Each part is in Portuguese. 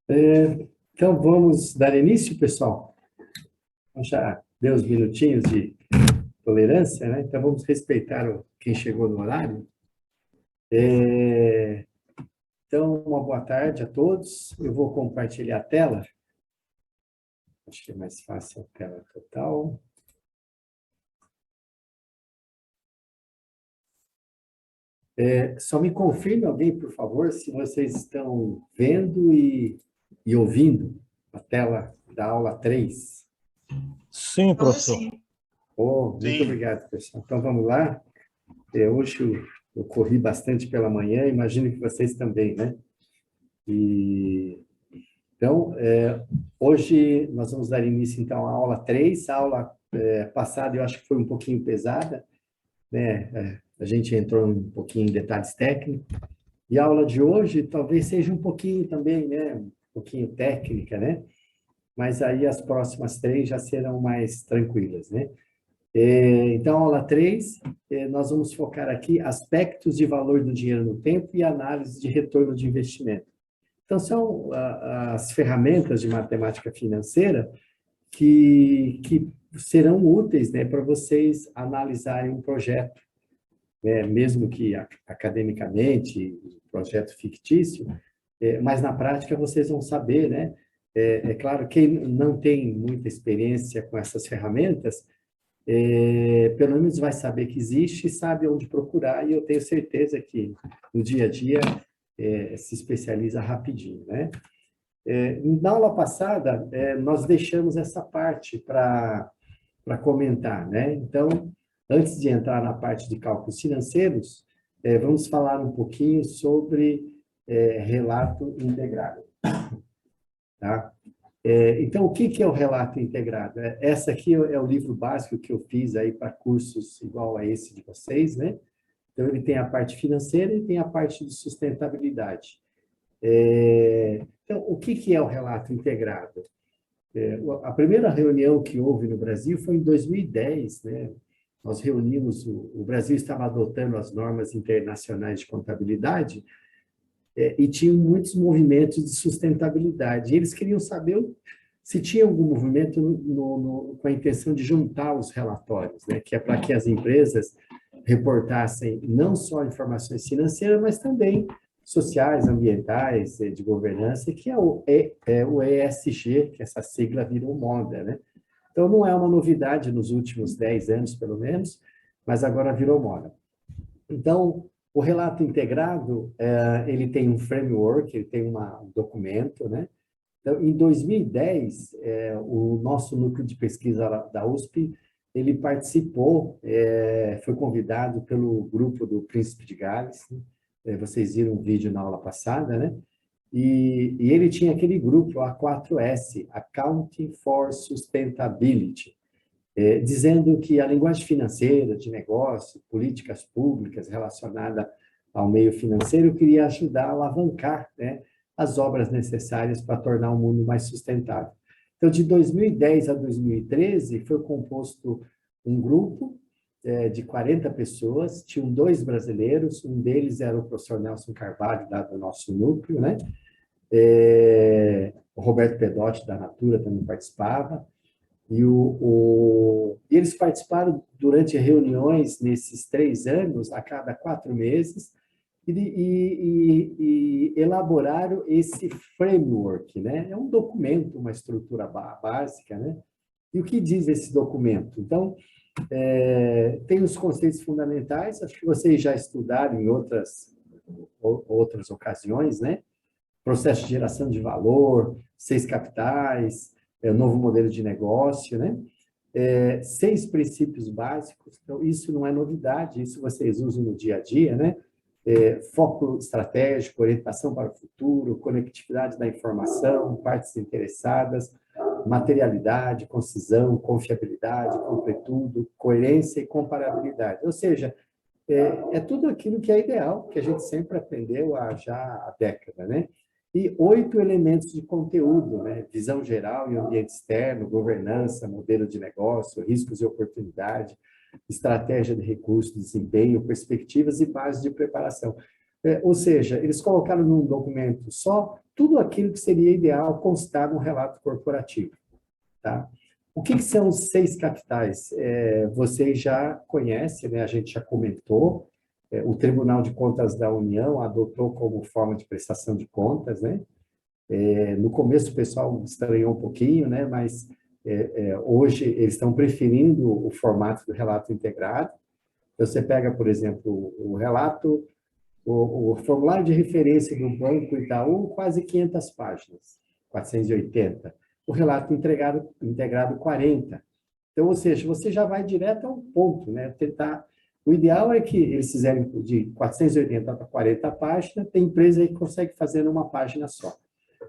Então, vamos dar início, pessoal? Já deu uns minutinhos de tolerância, né? Então, vamos respeitar quem chegou no horário. Então, uma boa tarde a todos. Eu vou compartilhar a tela. Acho que é mais fácil a tela total. Só me confirme alguém, por favor, se vocês estão vendo e ouvindo a tela da aula 3. Sim, professor. Muito obrigado, pessoal. Então, vamos lá. Hoje eu corri bastante pela manhã, imagino que vocês também, né? Então, hoje nós vamos dar início, então, à aula 3. A aula passada eu acho que foi um pouquinho pesada, né? A gente entrou um pouquinho em detalhes técnicos. E a aula de hoje talvez seja um pouquinho também, né? Um pouquinho técnica, né? Mas aí as próximas 3 já serão mais tranquilas, né? Então, aula 3, nós vamos focar aqui aspectos de valor do dinheiro no tempo e análise de retorno de investimento. Então, são as ferramentas de matemática financeira que serão úteis, né, para vocês analisarem um projeto, né, mesmo que academicamente, um projeto fictício, mas na prática vocês vão saber, né? É claro, quem não tem muita experiência com essas ferramentas, pelo menos vai saber que existe e sabe onde procurar, e eu tenho certeza que no dia a dia se especializa rapidinho, né? Na aula passada, nós deixamos essa parte para comentar, né? Então, antes de entrar na parte de cálculos financeiros, vamos falar um pouquinho sobre relato integrado, tá? Então, o que é o relato integrado? Essa aqui é o livro básico que eu fiz aí para cursos igual a esse de vocês, né? Então, ele tem a parte financeira e tem a parte de sustentabilidade. Então, o que é o relato integrado? A primeira reunião que houve no Brasil foi em 2010, né? Nós reunimos, o Brasil estava adotando as normas internacionais de contabilidade, e tinham muitos movimentos de sustentabilidade. E eles queriam saber se tinha algum movimento com a intenção de juntar os relatórios, né? Que é para que as empresas reportassem não só informações financeiras, mas também sociais, ambientais, de governança, que é o ESG, que essa sigla virou moda, né? Então, não é uma novidade nos últimos 10 anos, pelo menos, mas agora virou moda. Então, o relato integrado, ele tem um framework, ele tem um documento, né? Então, em 2010, o nosso núcleo de pesquisa da USP, ele participou, foi convidado pelo grupo do Príncipe de Gales, né? Vocês viram um vídeo na aula passada, né? E ele tinha aquele grupo, A4S, Accounting for Sustainability, dizendo que a linguagem financeira, de negócio, políticas públicas relacionada ao meio financeiro, queria ajudar a alavancar, né, as obras necessárias para tornar o mundo mais sustentável. Então, de 2010 a 2013, foi composto um grupo de 40 pessoas, tinham 2 brasileiros, um deles era o professor Nelson Carvalho, lá do nosso núcleo, né? O Roberto Pedotti, da Natura, também participava, e eles participaram durante reuniões nesses 3 anos, a cada 4 meses, e elaboraram esse framework, né? É um documento, uma estrutura básica, né? E o que diz esse documento? Então, tem os conceitos fundamentais, acho que vocês já estudaram em outras ocasiões, né? Processo de geração de valor, 6 capitais, novo modelo de negócio, né? 6 princípios básicos, então isso não é novidade, isso vocês usam no dia a dia, né? Foco estratégico, orientação para o futuro, conectividade da informação, partes interessadas, materialidade, concisão, confiabilidade, completude, coerência e comparabilidade. Ou seja, tudo aquilo que é ideal, que a gente sempre aprendeu já há década, né? E 8 elementos de conteúdo, né? Visão geral e ambiente externo, governança, modelo de negócio, riscos e oportunidade, estratégia de recursos, desempenho, perspectivas e bases de preparação. Ou seja, eles colocaram num documento só tudo aquilo que seria ideal constar no relato corporativo. Tá? O que são os 6 capitais? Vocês já conhecem, né? A gente já comentou, o Tribunal de Contas da União adotou como forma de prestação de contas, né? No começo o pessoal estranhou um pouquinho, né? Mas hoje eles estão preferindo o formato do relato integrado. Então, você pega, por exemplo, o relato, o formulário de referência do Banco Itaú, quase 500 páginas, 480. O relato integrado 40. Então, ou seja, você já vai direto ao ponto, né? Tentar. O ideal é que eles fizerem de 480 para 40 páginas, tem empresa aí que consegue fazer numa página só.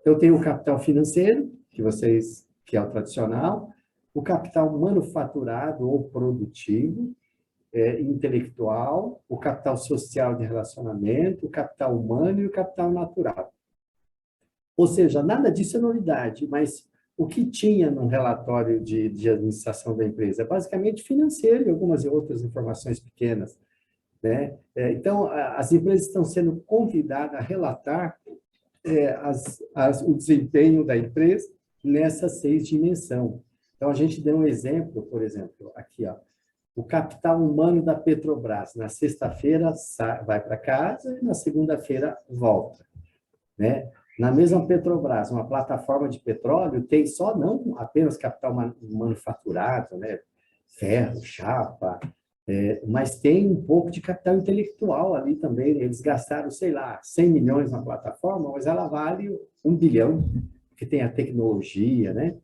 Então, tem o capital financeiro, que é o tradicional, o capital manufaturado ou produtivo, intelectual, o capital social de relacionamento, o capital humano e o capital natural. Ou seja, nada disso é novidade, mas o que tinha no relatório de administração da empresa? É basicamente financeiro e algumas outras informações pequenas, né? Então, as empresas estão sendo convidadas a relatar o desempenho da empresa nessas 6 dimensões. Então, a gente deu um exemplo, por exemplo, aqui, ó, o capital humano da Petrobras. Na sexta-feira vai para casa e na segunda-feira volta, né? Na mesma Petrobras, uma plataforma de petróleo tem só não apenas capital manufaturado, né? Ferro, chapa, mas tem um pouco de capital intelectual ali também. Eles gastaram, sei lá, 100 milhões na plataforma, mas ela vale 1 bilhão, porque tem a tecnologia, né?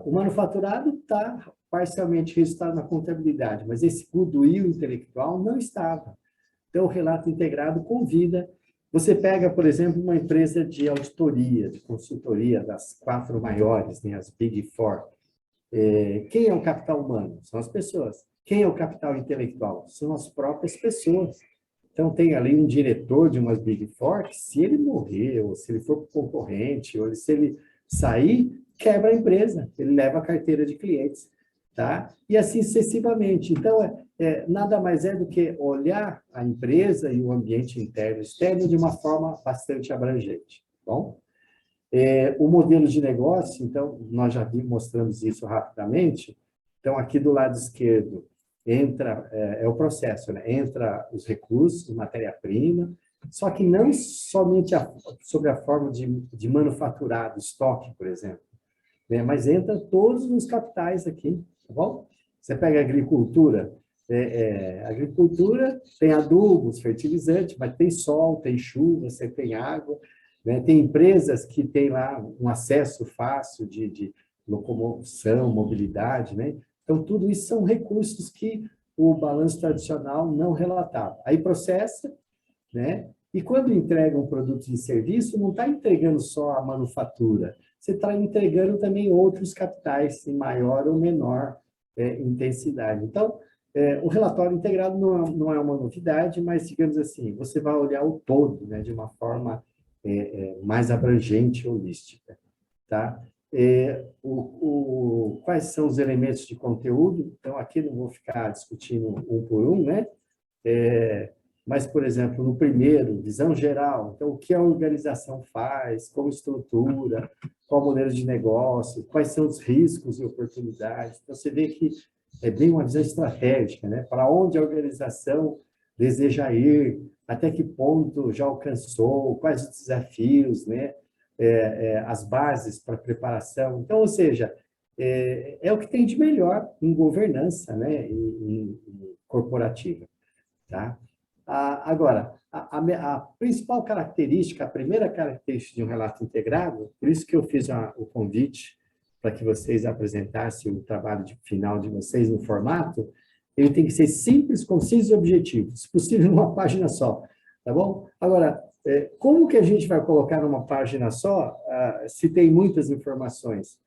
O manufaturado está parcialmente registrado na contabilidade, mas esse goodwill intelectual não estava. Então, o relato integrado convida. Você pega, por exemplo, uma empresa de auditoria, de consultoria, das 4 maiores, né, as Big Four. Quem é o capital humano? São as pessoas. Quem é o capital intelectual? São as próprias pessoas. Então, tem ali um diretor de umas Big Four que, se ele morrer, ou se ele for concorrente, ou se ele sair, quebra a empresa, ele leva a carteira de clientes. Tá? E assim sucessivamente. Então, nada mais é do que olhar a empresa e o ambiente interno e externo de uma forma bastante abrangente. Bom? O modelo de negócio, então, nós já mostramos isso rapidamente. Então, aqui do lado esquerdo, entra, o processo, né? Entra os recursos, matéria-prima, só que não somente sobre a forma de manufaturado, estoque, por exemplo, né? Mas entra todos os capitais aqui, tá bom? Você pega a agricultura, agricultura tem adubos, fertilizantes, mas tem sol, tem chuva, você tem água, né? Tem empresas que têm lá um acesso fácil de locomoção, mobilidade, né? Então, tudo isso são recursos que o balanço tradicional não relatava. Aí processa, né? E quando entrega um produto e serviço, não está entregando só a manufatura, você está entregando também outros capitais em maior ou menor intensidade. Então, o relatório integrado não é uma novidade, mas, digamos assim, você vai olhar o todo, né, de uma forma mais abrangente e holística. Tá? Quais são os elementos de conteúdo? Então, aqui não vou ficar discutindo um por um, né? Mas, por exemplo, no primeiro, visão geral, então, o que a organização faz, como estrutura, qual o modelo de negócio, quais são os riscos e oportunidades. Então, você vê que é bem uma visão estratégica, né? Para onde a organização deseja ir, até que ponto já alcançou, quais os desafios, né? As bases para preparação. Então, ou seja, é o que tem de melhor em governança, né? em corporativa. Tá? Agora, a principal característica, a primeira característica de um relato integrado, por isso que eu fiz o convite para que vocês apresentassem o trabalho final de vocês no formato, ele tem que ser simples, conciso e objetivo, se possível, numa página só, tá bom? Agora, como que a gente vai colocar numa página só, se tem muitas informações?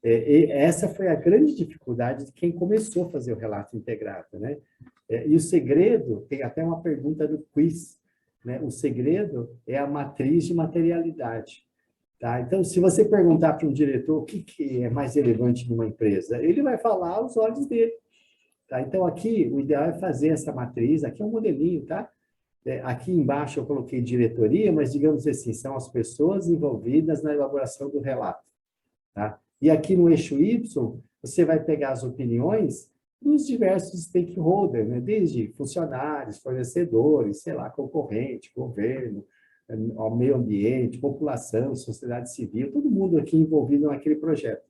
Essa foi a grande dificuldade de quem começou a fazer o relato integrado, né? E o segredo, tem até uma pergunta do quiz, né? O segredo é a matriz de materialidade. Tá? Então, se você perguntar para um diretor o que é mais relevante numa empresa, ele vai falar aos olhos dele. Tá? Então, aqui, o ideal é fazer essa matriz, aqui é um modelinho, tá? Aqui embaixo eu coloquei diretoria, mas digamos assim, são as pessoas envolvidas na elaboração do relato. Tá? E aqui no eixo Y, você vai pegar as opiniões dos diversos stakeholders, né? Desde funcionários, fornecedores, sei lá, concorrente, governo, ao meio ambiente, população, sociedade civil, todo mundo aqui envolvido naquele projeto.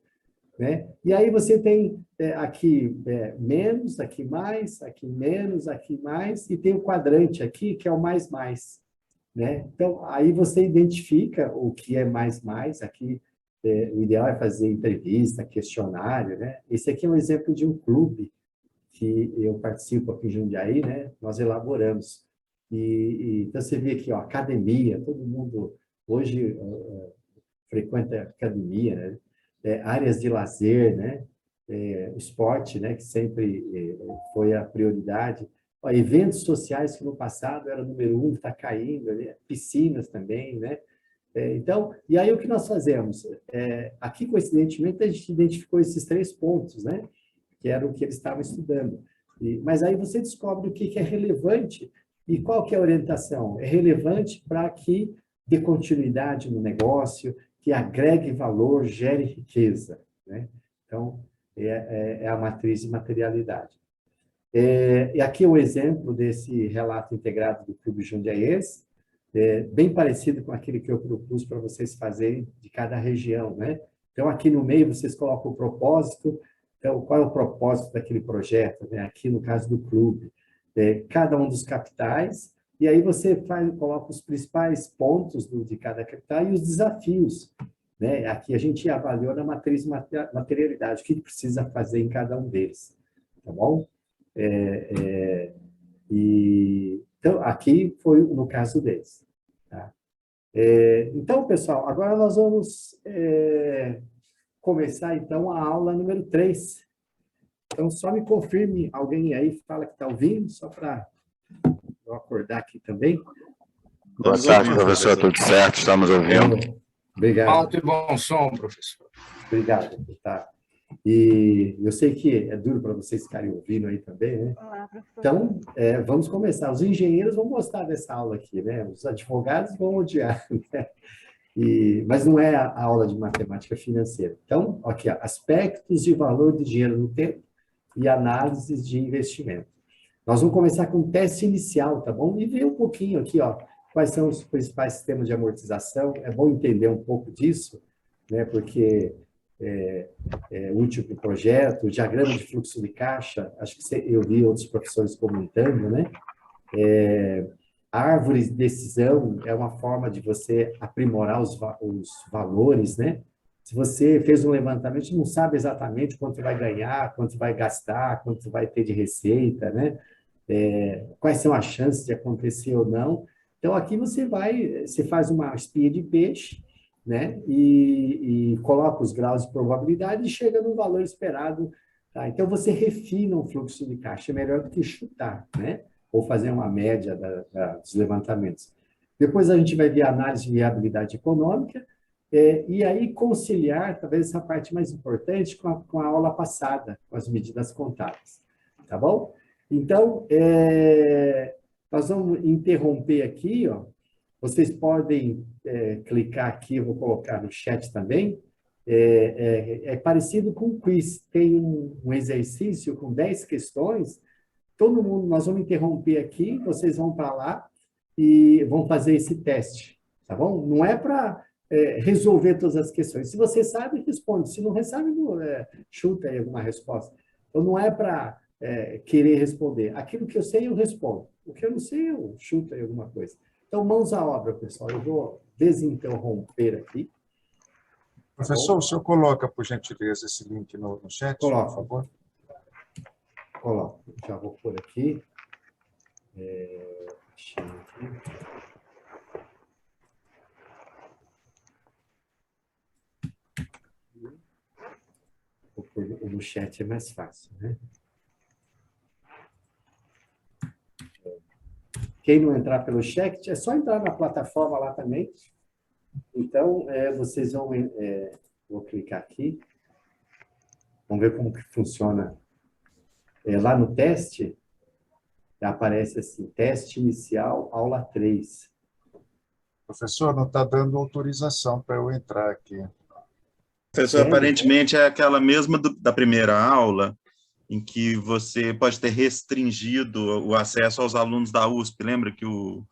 Né? E aí você tem aqui menos, aqui mais, aqui menos, aqui mais, e tem o quadrante aqui, que é o mais mais. Né? Então, aí você identifica o que é mais mais, aqui o ideal é fazer entrevista, questionário, né? Esse aqui é um exemplo de um clube que eu participo aqui em Jundiaí, né? Nós elaboramos. Então, você vê aqui, ó, academia, todo mundo hoje frequenta academia, né? Áreas de lazer, né? Esporte, né? Que sempre foi a prioridade. Ó, eventos sociais que no passado era número um, está caindo, né? Piscinas também, né? Então, e aí o que nós fazemos? Aqui, coincidentemente, a gente identificou esses 3 pontos, né? Que era o que eles estavam estudando. Mas aí você descobre o que é relevante e qual que é a orientação. É relevante para que dê continuidade no negócio, que agregue valor, gere riqueza, né? Então, é a matriz de materialidade. E aqui é um exemplo desse relato integrado do Clube Jundiaiense, bem parecido com aquele que eu propus para vocês fazerem de cada região, né? Então, aqui no meio, vocês colocam o propósito. Então, qual é o propósito daquele projeto, né? Aqui no caso do clube. Cada um dos capitais, e aí você coloca os principais pontos de cada capital e os desafios, né? Aqui a gente avaliou na matriz de materialidade, o que precisa fazer em cada um deles, tá bom? Então, aqui foi no caso deles. Tá? Então, pessoal, agora nós vamos começar, então, a aula número 3. Então, só me confirme, alguém aí fala que está ouvindo, só para eu acordar aqui também. Boa tarde, professor, tudo certo? Estamos ouvindo. Obrigado. Alto e bom som, professor. Obrigado. Tá. E eu sei que é duro para vocês ficarem ouvindo aí também, né? Olá, professor. Então, vamos começar. Os engenheiros vão gostar dessa aula aqui, né? Os advogados vão odiar, né? Mas não é a aula de matemática financeira. Então, aqui, ó, aspectos de valor de dinheiro no tempo e análises de investimento. Nós vamos começar com um teste inicial, tá bom? E ver um pouquinho aqui, ó, quais são os principais sistemas de amortização. É bom entender um pouco disso, né? Porque é útil para o projeto, o diagrama de fluxo de caixa, acho que eu vi outros professores comentando, né? A árvore de decisão é uma forma de você aprimorar os valores, né? Se você fez um levantamento, não sabe exatamente quanto vai ganhar, quanto vai gastar, quanto vai ter de receita, né? Quais são as chances de acontecer ou não. Então, aqui você faz uma espinha de peixe, né? E coloca os graus de probabilidade e chega no valor esperado. Tá? Então, você refina o fluxo de caixa, é melhor do que chutar, né? Ou fazer uma média dos levantamentos. Depois a gente vai ver a análise de viabilidade econômica, e aí conciliar, talvez essa parte mais importante, com a aula passada, com as medidas contábeis. Tá bom? Então, nós vamos interromper aqui, ó. Vocês podem clicar aqui, eu vou colocar no chat também. É parecido com o quiz, tem um exercício com 10 questões. Todo mundo, nós vamos interromper aqui, vocês vão para lá e vão fazer esse teste, tá bom? Não é para resolver todas as questões. Se você sabe, responde. Se não sabe, chuta aí alguma resposta. Então, não é para querer responder. Aquilo que eu sei, eu respondo. O que eu não sei, eu chuto aí alguma coisa. Então, mãos à obra, pessoal. Eu vou desinterromper aqui. Professor, o senhor coloca, por gentileza, esse link no chat, Coloco. por favor? Coloco. Já vou pôr aqui. Deixa eu aqui. Vou pôr no chat, é mais fácil, né? Quem não entrar pelo chat, é só entrar na plataforma lá também. Então, vocês vão... vou clicar aqui. Vamos ver como que funciona. Lá no teste, Aparece assim, teste inicial, aula 3. Professor, não está dando autorização para eu entrar aqui. Professor, Sério? aparentemente é aquela mesma da primeira aula, em que você pode ter restringido o acesso aos alunos da USP. Lembra que o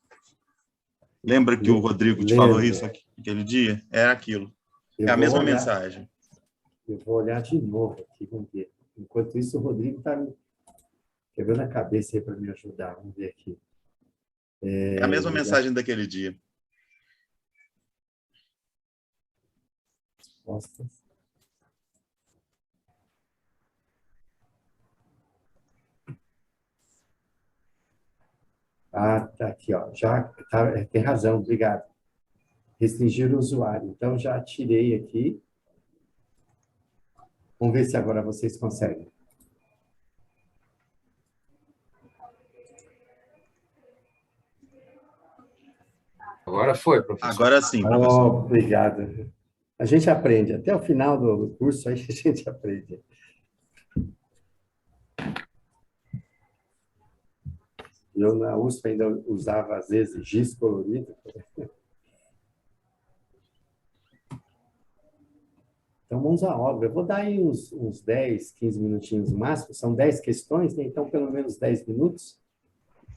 Rodrigo te falou Lembro. isso aquele dia? É aquilo. Eu É a vou mesma olhar. mensagem. Eu vou olhar de novo aqui, vamos ver. Enquanto isso, o Rodrigo está me quebrando a cabeça aí para me ajudar. Vamos ver aqui. É a mesma mensagem daquele dia. Respostas. Ah, tá aqui, ó. Já tá, tem razão, obrigado. Restringir o usuário. Então, já tirei aqui. Vamos ver se agora vocês conseguem. Agora foi, professor. Agora sim, professor. Oh, obrigado. A gente aprende. Até o final do curso, aí a gente aprende. Eu, na USP, ainda usava, às vezes, giz colorido. Então, vamos à obra. Eu vou dar aí uns 10, 15 minutinhos no máximo. São 10 questões, né? Então, pelo menos 10 minutos.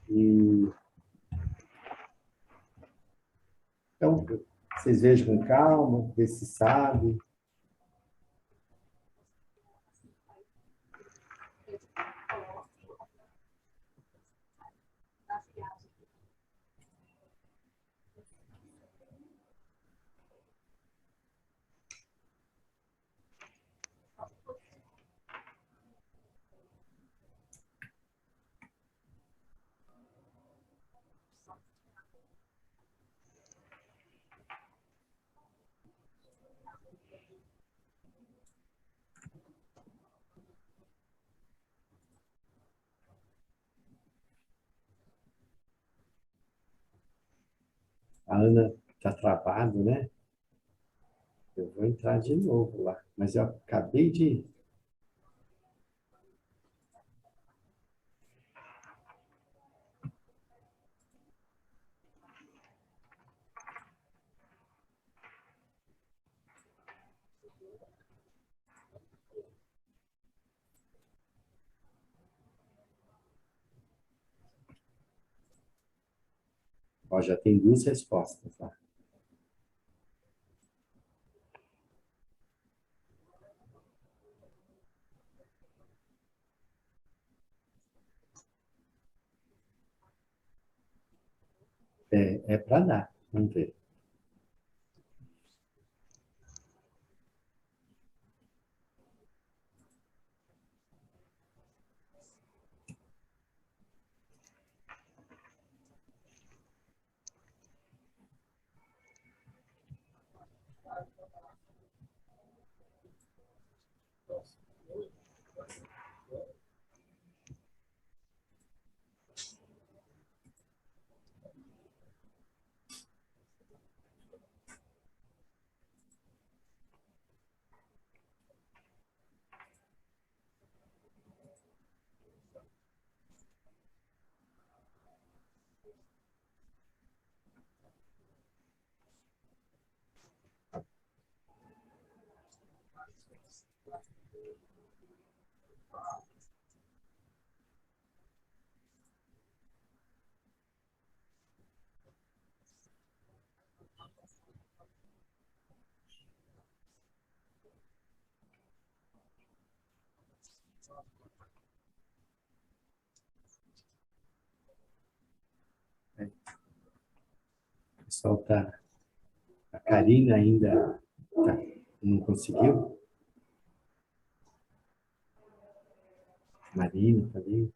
E... Então, vocês vejam com calma, vê se sabe. A Ana está travado, né? Eu vou entrar de novo lá. Mas eu acabei de... Ó, já tem 2 respostas lá. É para dar. Vamos ver. O pessoal tá... A Karina ainda não conseguiu? Marina também.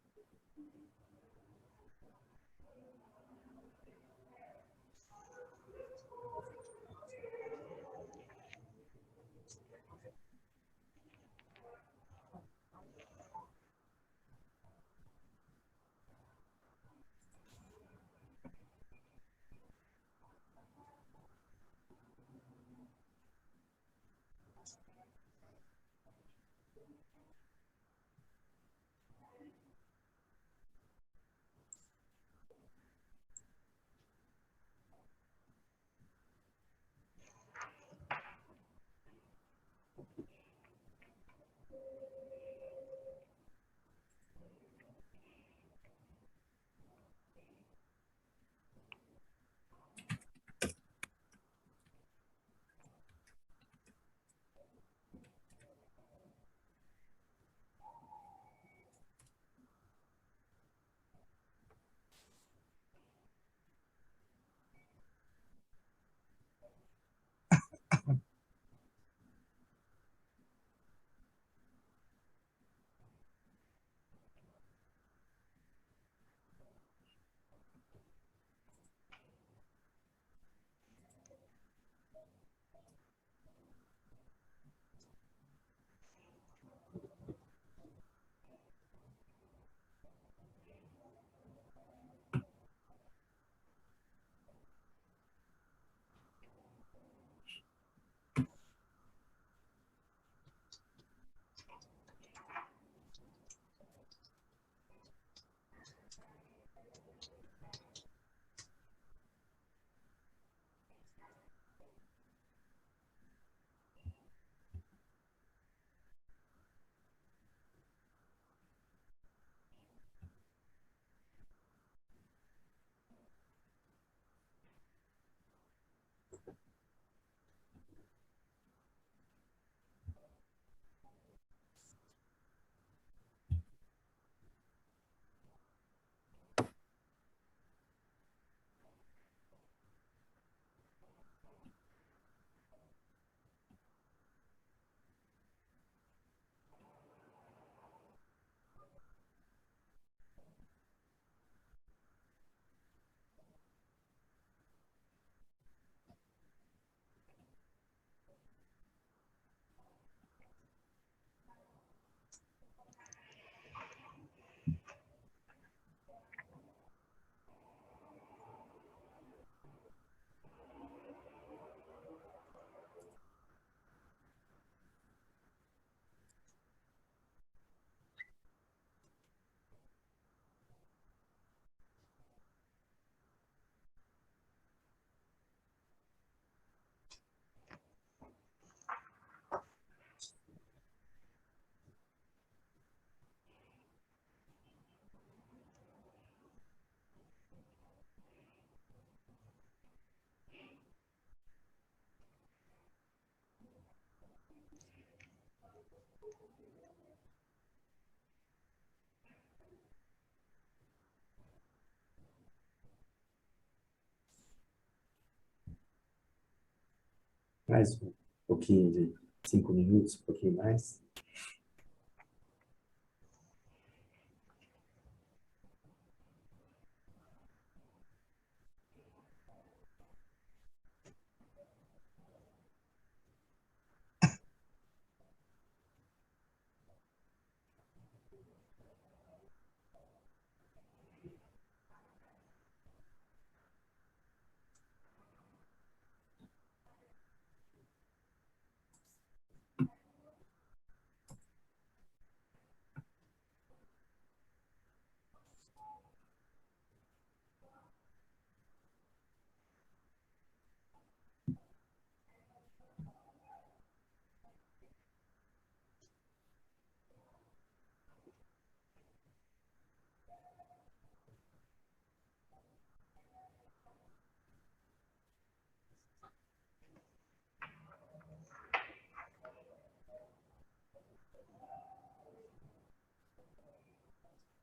Mais um pouquinho de 5 minutos, um pouquinho mais.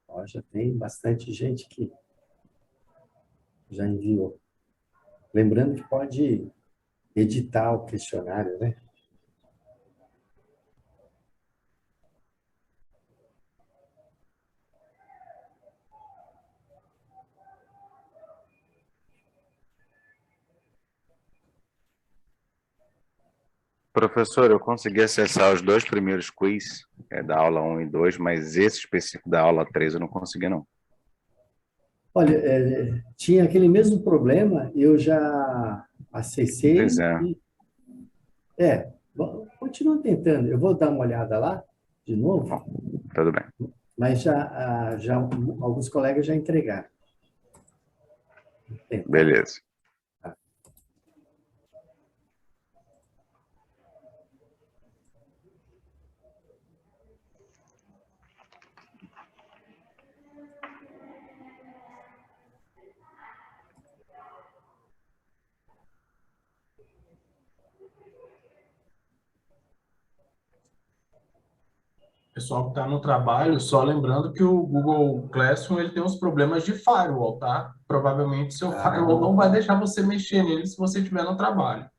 Ó, já tem bastante gente que já enviou. Lembrando que pode editar o questionário, né? Professor, eu consegui acessar os dois primeiros quiz, da aula 1 e 2, mas esse específico da aula 3 eu não consegui, não. Olha, tinha aquele mesmo problema, eu já acessei Pois é, e... continua tentando. Eu vou dar uma olhada lá, de novo, tudo bem. mas já alguns colegas já entregaram. Vou tentar. Beleza. Pessoal que está no trabalho, só lembrando que o Google Classroom ele tem uns problemas de firewall, tá? Provavelmente seu firewall não vai deixar você mexer nele se você estiver no trabalho.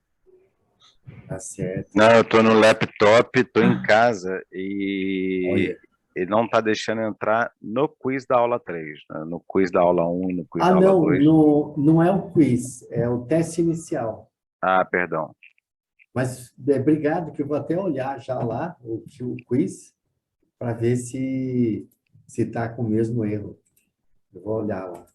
Tá certo. Não, eu estou no laptop, estou em casa e Olha. ele não está deixando entrar no quiz da aula 3, né? No quiz da aula 1 e no quiz da aula Não, 2. não é o quiz, é o teste inicial. Ah, perdão. Mas obrigado, que eu vou até olhar já lá o quiz para ver se está com o mesmo erro. Eu vou olhar lá.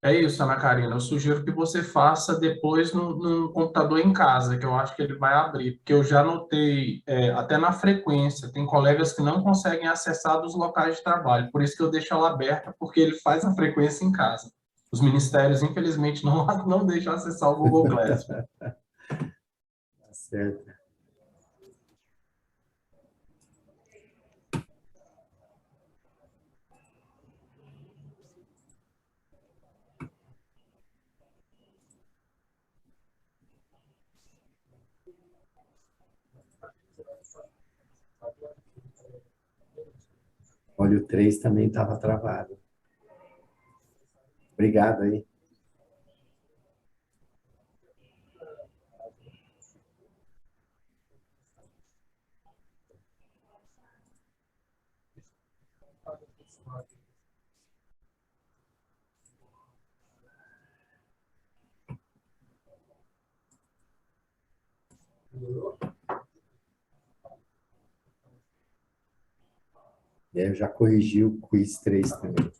É isso, Ana Karina. Eu sugiro que você faça depois no computador em casa, que eu acho que ele vai abrir, porque eu já notei, até na frequência, tem colegas que não conseguem acessar dos locais de trabalho, por isso que eu deixo ela aberta, porque ele faz a frequência em casa. Os ministérios, infelizmente, não deixam acessar o Google Classroom. Tá certo. Olha, o 3 também estava travado. Obrigado aí. Eu já corrigi o quiz 3 também.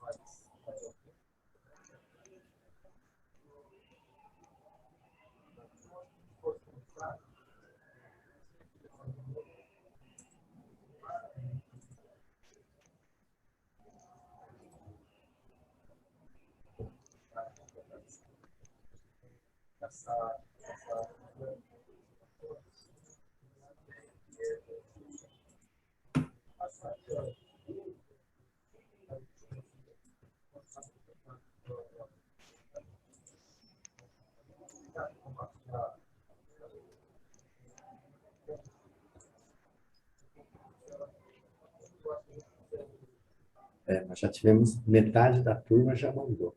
Nós já tivemos metade da turma já mandou.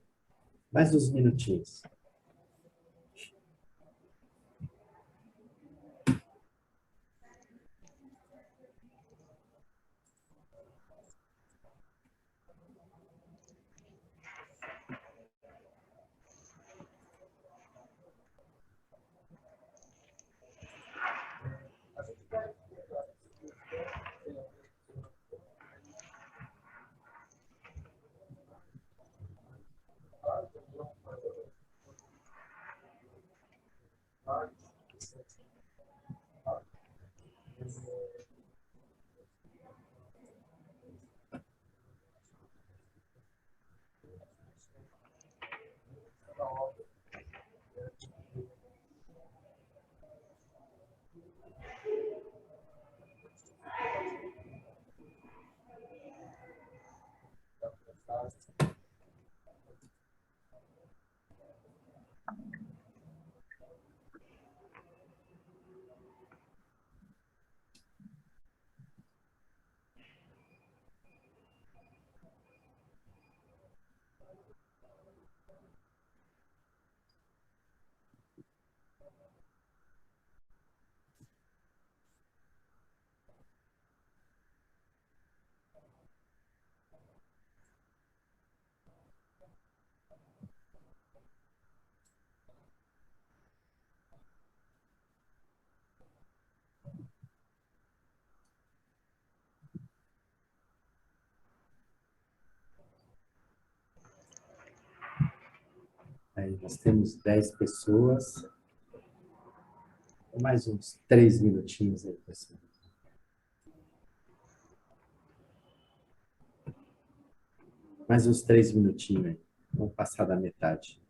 Mais uns minutinhos. Aí nós temos 10 pessoas. Mais uns 3 minutinhos aí, pessoal. Mais uns 3 minutinhos aí. Vamos passar da metade.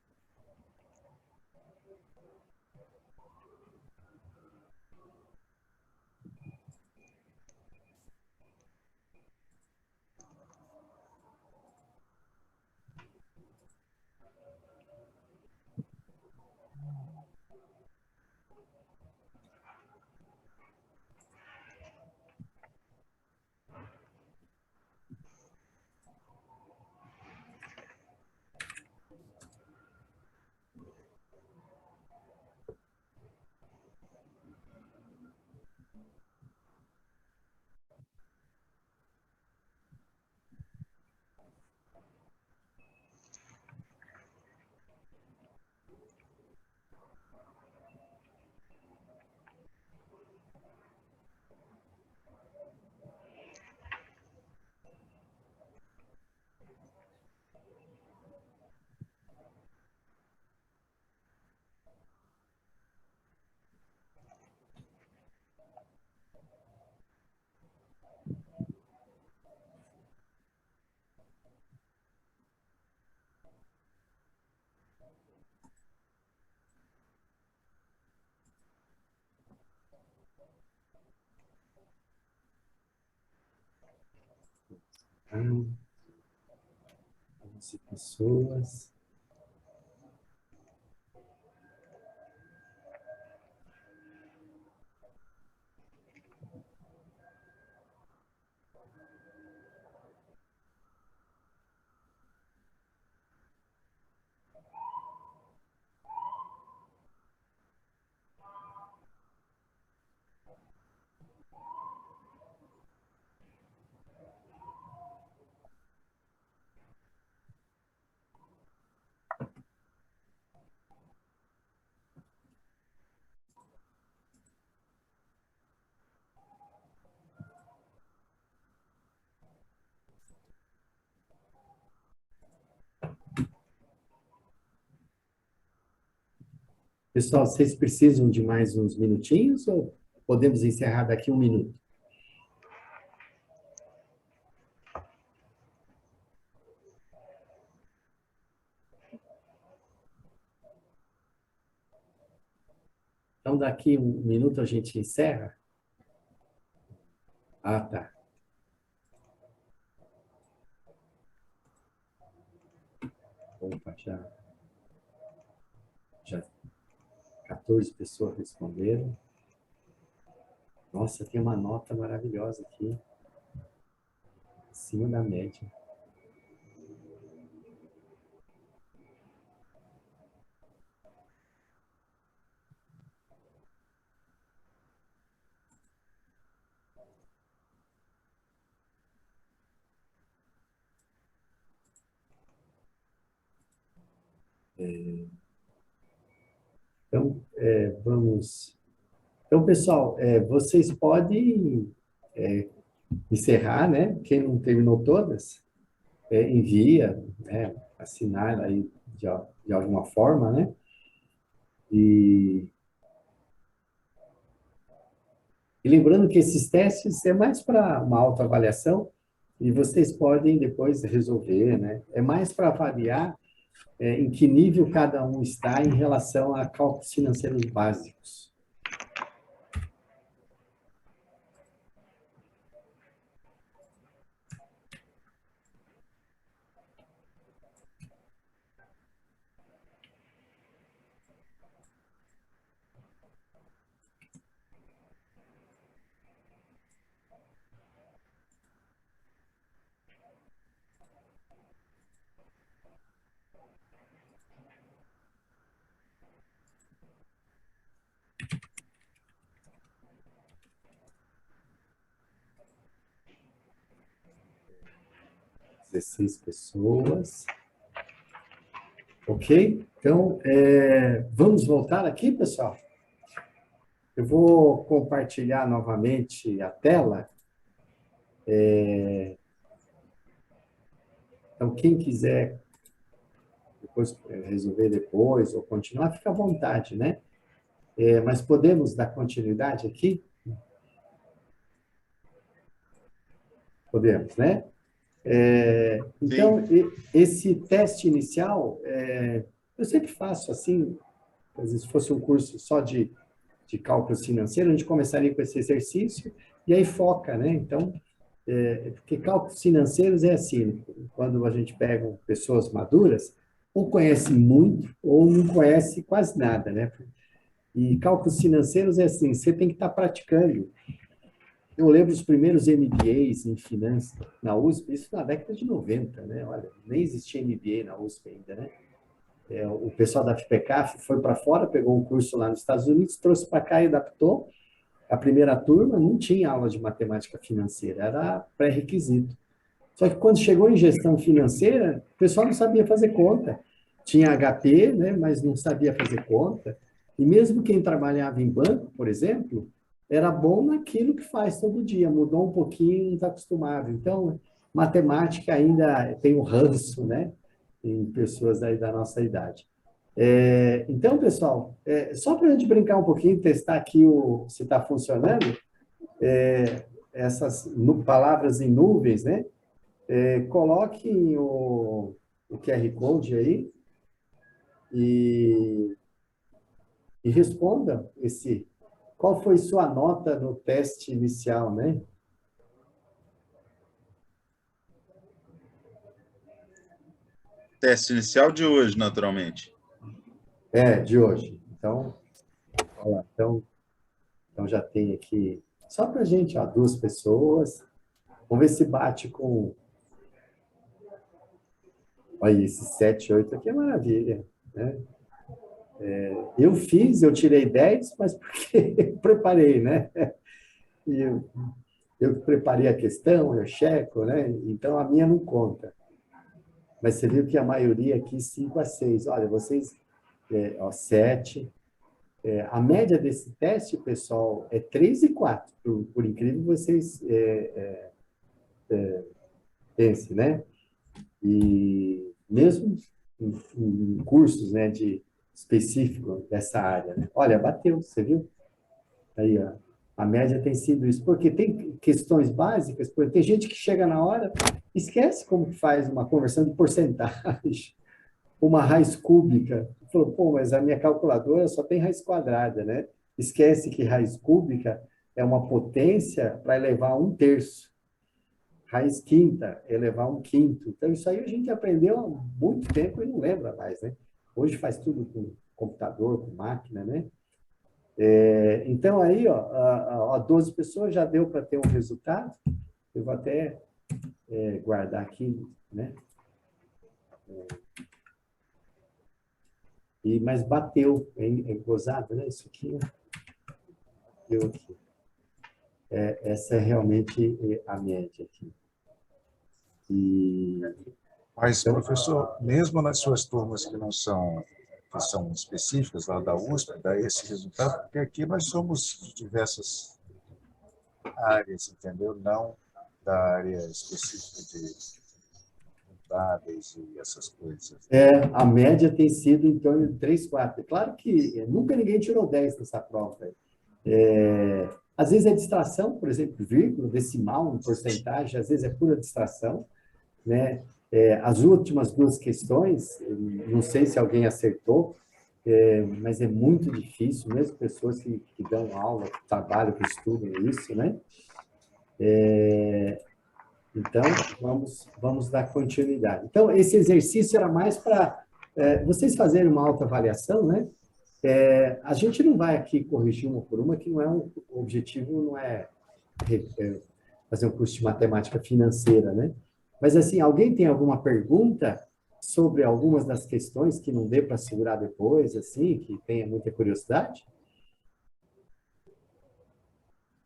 Então, 11 pessoas. Pessoal, vocês precisam de mais uns minutinhos ou podemos encerrar daqui 1 minuto? Então, daqui 1 minuto a gente encerra? Ah, tá. Opa, já 14 pessoas responderam. Nossa, tem uma nota maravilhosa aqui, acima da média. Então, vamos... Então, pessoal, vocês podem encerrar, né? Quem não terminou todas, envia, né? Assinar aí de alguma forma, né? E lembrando que esses testes é mais para uma autoavaliação e vocês podem depois resolver, né? É mais para avaliar em que nível cada um está em relação a cálculos financeiros básicos. Dezesseis pessoas. Ok? Então, vamos voltar aqui, pessoal? Eu vou compartilhar novamente a tela. Então, quem quiser depois resolver depois ou continuar, fica à vontade, né? Mas podemos dar continuidade aqui? Podemos, né? Então, esse teste inicial, eu sempre faço assim, se fosse um curso só de cálculo financeiro, a gente começaria com esse exercício e aí foca, né? Então, porque cálculos financeiros é assim, quando a gente pega pessoas maduras, ou conhece muito ou não conhece quase nada, né? E cálculos financeiros é assim, você tem que estar praticando. Eu lembro dos primeiros MBAs em finanças na USP, isso na década de 90, né? Olha, nem existia MBA na USP ainda, né? O pessoal da FPCAF foi para fora, pegou um curso lá nos Estados Unidos, trouxe para cá e adaptou. A primeira turma não tinha aula de matemática financeira, era pré-requisito. Só que quando chegou em gestão financeira, o pessoal não sabia fazer conta. Tinha HP, né, mas não sabia fazer conta. E mesmo quem trabalhava em banco, por exemplo, era bom naquilo que faz todo dia. Mudou um pouquinho, não está acostumado. Então, matemática ainda tem o ranço, né, em pessoas aí da nossa idade. Então, pessoal, só para a gente brincar um pouquinho, testar aqui se está funcionando, essas palavras em nuvens, né? Coloquem o QR Code aí e responda qual foi sua nota no teste inicial, né? Teste inicial de hoje, naturalmente. De hoje. Então, olha lá, então já tem aqui, só para a gente, 2 pessoas. Vamos ver se bate com... Olha, esse 7, 8 aqui é maravilha, né? Eu tirei 10, mas porque preparei, né? E eu preparei a questão, eu checo, né? Então, a minha não conta. Mas você viu que a maioria aqui, 5 a 6. Olha, vocês, 7. A média desse teste, pessoal, é 3 e 4, por incrível que vocês pensem, né? E mesmo em cursos, né, específico dessa área, né? Olha, bateu, você viu? Aí, ó, a média tem sido isso, porque tem questões básicas, porque tem gente que chega na hora, esquece como faz uma conversão de porcentagem, uma raiz cúbica. Falou, pô, mas a minha calculadora só tem raiz quadrada, né? Esquece que raiz cúbica é uma potência para elevar a 1/3. Raiz quinta, elevar 1/5. Então, isso aí a gente aprendeu há muito tempo e não lembra mais, né? Hoje faz tudo com computador, com máquina, né? Então, aí, 12 pessoas já deu para ter um resultado. Eu vou até guardar aqui, né? Mas bateu, é gozado, né? Isso aqui, deu aqui. Essa é realmente a média aqui. E Mas, professor, mesmo nas suas turmas que são específicas lá da USP, dá esse resultado, porque aqui nós somos de diversas áreas, entendeu? Não da área específica de contábeis e essas coisas. A média tem sido em torno de 3, 4. Claro que nunca ninguém tirou 10 nessa prova. Às vezes é distração, por exemplo, vírgula, decimal, porcentagem, às vezes é pura distração, né? As últimas 2 questões, não sei se alguém acertou, mas é muito difícil, mesmo pessoas que dão aula, que trabalham, que estudam isso, né? Então, vamos dar continuidade. Então, esse exercício era mais para vocês fazerem uma autoavaliação, né? A gente não vai aqui corrigir uma por uma, que não é o objetivo não é fazer um curso de matemática financeira, né? Mas, assim, alguém tem alguma pergunta sobre algumas das questões que não dê para segurar depois, assim, que tenha muita curiosidade?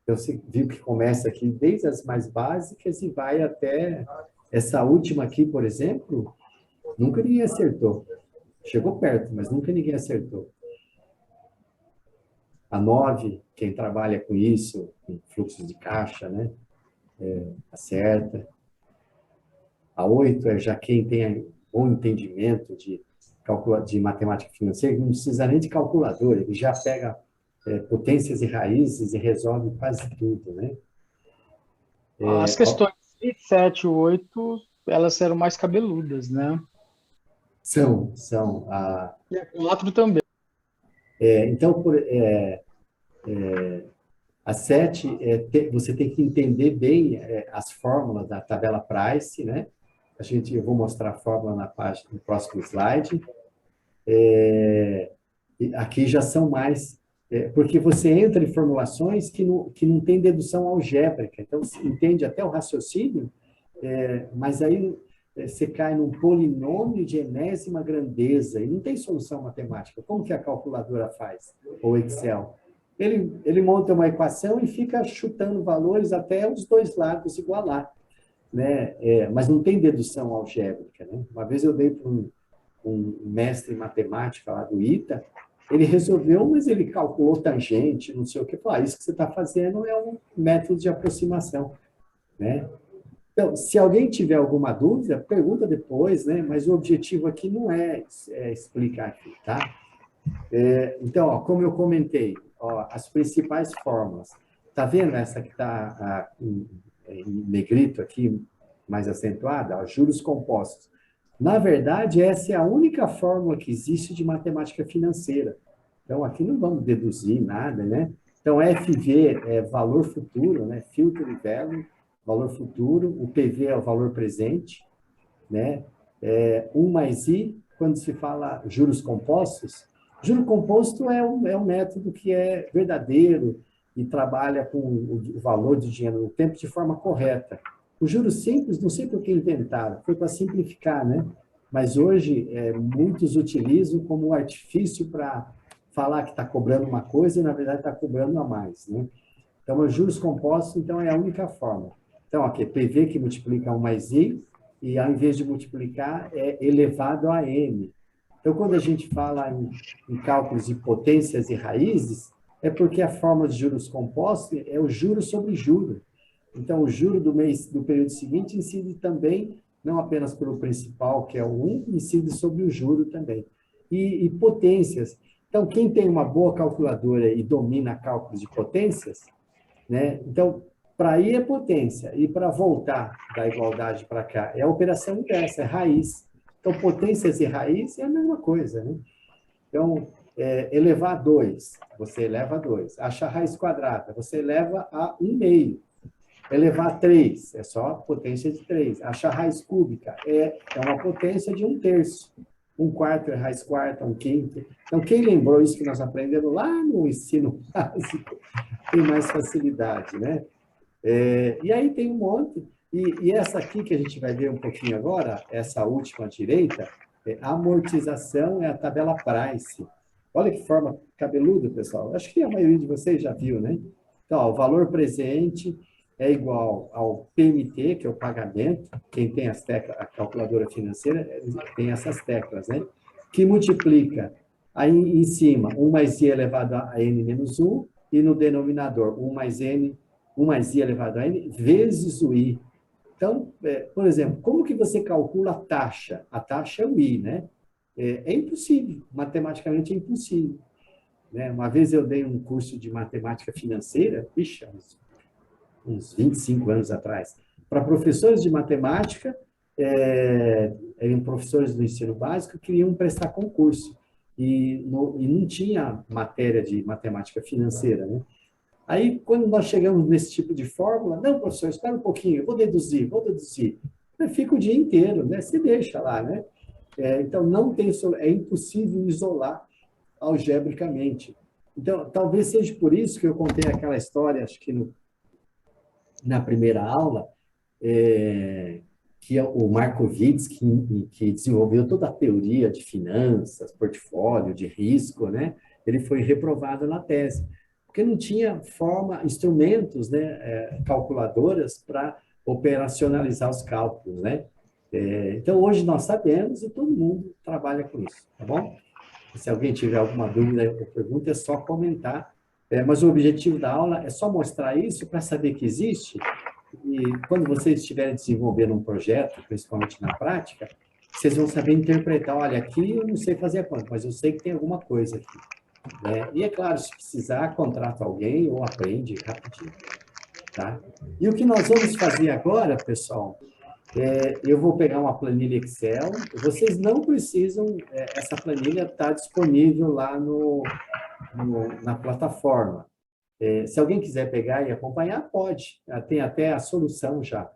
Eu vi que começa aqui desde as mais básicas e vai até essa última aqui, por exemplo, nunca ninguém acertou. Chegou perto, mas nunca ninguém acertou. A 9, quem trabalha com isso, com fluxos de caixa, né? Acerta. A 8 é já quem tem bom entendimento de matemática financeira, não precisa nem de calculadora, ele já pega potências e raízes e resolve quase tudo, né? As questões 6, 7 e 8, elas eram mais cabeludas, né? São. E a 4 também. Então, a 7, você tem que entender bem as fórmulas da tabela Price, né? Eu vou mostrar a fórmula no próximo slide. Aqui já são mais... porque você entra em formulações que não tem dedução algébrica. Então, você entende até o raciocínio, mas aí você cai num polinômio de enésima grandeza e não tem solução matemática. Como que a calculadora faz? Ou Excel? Ele monta uma equação e fica chutando valores até os dois lados igualar, né? Mas não tem dedução algébrica, né? Uma vez eu dei para um mestre em matemática lá do ITA, ele resolveu, mas ele calculou tangente, não sei o que. Isso que você está fazendo é um método de aproximação, né? Então, se alguém tiver alguma dúvida, pergunta depois, né? Mas o objetivo aqui não é explicar aqui, tá? Então, como eu comentei, as principais fórmulas. Tá vendo essa que está em negrito aqui, mais acentuada? Juros compostos. Na verdade, essa é a única fórmula que existe de matemática financeira. Então, aqui não vamos deduzir nada, né? Então, FV é valor futuro, né? Future value, valor futuro. O PV é o valor presente, né? 1 mais I, quando se fala juros compostos, juro composto é um método que é verdadeiro e trabalha com o valor de dinheiro no tempo de forma correta. O juros simples, não sei por que inventaram, foi para simplificar, né? Mas hoje, muitos utilizam como artifício para falar que está cobrando uma coisa e, na verdade, está cobrando a mais, né? Então, os juros compostos, então, é a única forma. Então, aqui, PV que multiplica 1 mais I, e ao invés de multiplicar, é elevado a N. Então, quando a gente fala em cálculos de potências e raízes, é porque a forma de juros compostos é o juro sobre juro. Então, o juro do período seguinte incide também, não apenas pelo principal, que é o 1, incide sobre o juro também. E potências. Então, quem tem uma boa calculadora e domina cálculos de potências, né? Então, para ir é potência, e para voltar da igualdade para cá é a operação inversa, é raiz. Então, potências e raiz é a mesma coisa, né? Então, elevar a 2, você eleva a 2. Achar raiz quadrada, você eleva a 1/2. Elevar a 3, é só potência de 3. Achar raiz cúbica é uma potência de 1/3. 1/4 é raiz quarta, 1/5. Então, quem lembrou isso que nós aprendemos lá no ensino básico, tem mais facilidade, né? E aí tem um monte... E essa aqui que a gente vai ver um pouquinho agora, essa última à direita, amortização é a tabela Price. Olha que forma cabeluda, pessoal. Acho que a maioria de vocês já viu, né? Então, o valor presente, é igual ao PMT, que é o pagamento, quem tem as teclas, a calculadora financeira tem essas teclas, né? Que multiplica aí em cima 1 mais i elevado a n menos 1, e no denominador 1 mais i elevado a n vezes o i. Então, por exemplo, como que você calcula a taxa? A taxa é o i, né? É impossível, matematicamente é impossível. Né? Uma vez eu dei um curso de matemática financeira, uns 25 anos atrás, para professores de matemática, eram professores do ensino básico que queriam prestar concurso, e não tinha matéria de matemática financeira, né? Aí, quando nós chegamos nesse tipo de fórmula, não, professor, espera um pouquinho, eu vou deduzir. Fica o dia inteiro, né? Você deixa lá, né? Então, não tem, é impossível isolar algebricamente. Então, talvez seja por isso que eu contei aquela história, acho que na primeira aula, que é o Markowitz, que desenvolveu toda a teoria de finanças, portfólio, de risco, né? Ele foi reprovado na tese, porque não tinha instrumentos, né, calculadoras para operacionalizar os cálculos, né? Então, hoje nós sabemos e todo mundo trabalha com isso, tá bom? Se alguém tiver alguma dúvida ou pergunta, é só comentar. Mas o objetivo da aula é só mostrar isso para saber que existe, e quando vocês estiverem desenvolvendo um projeto, principalmente na prática, vocês vão saber interpretar, olha, aqui eu não sei fazer a conta, mas eu sei que tem alguma coisa aqui. Né? E é claro, se precisar, contrata alguém ou aprende rapidinho. Tá? E o que nós vamos fazer agora, pessoal, eu vou pegar uma planilha Excel, vocês não precisam, essa planilha está disponível lá na plataforma. Se alguém quiser pegar e acompanhar, pode, tem até a solução já.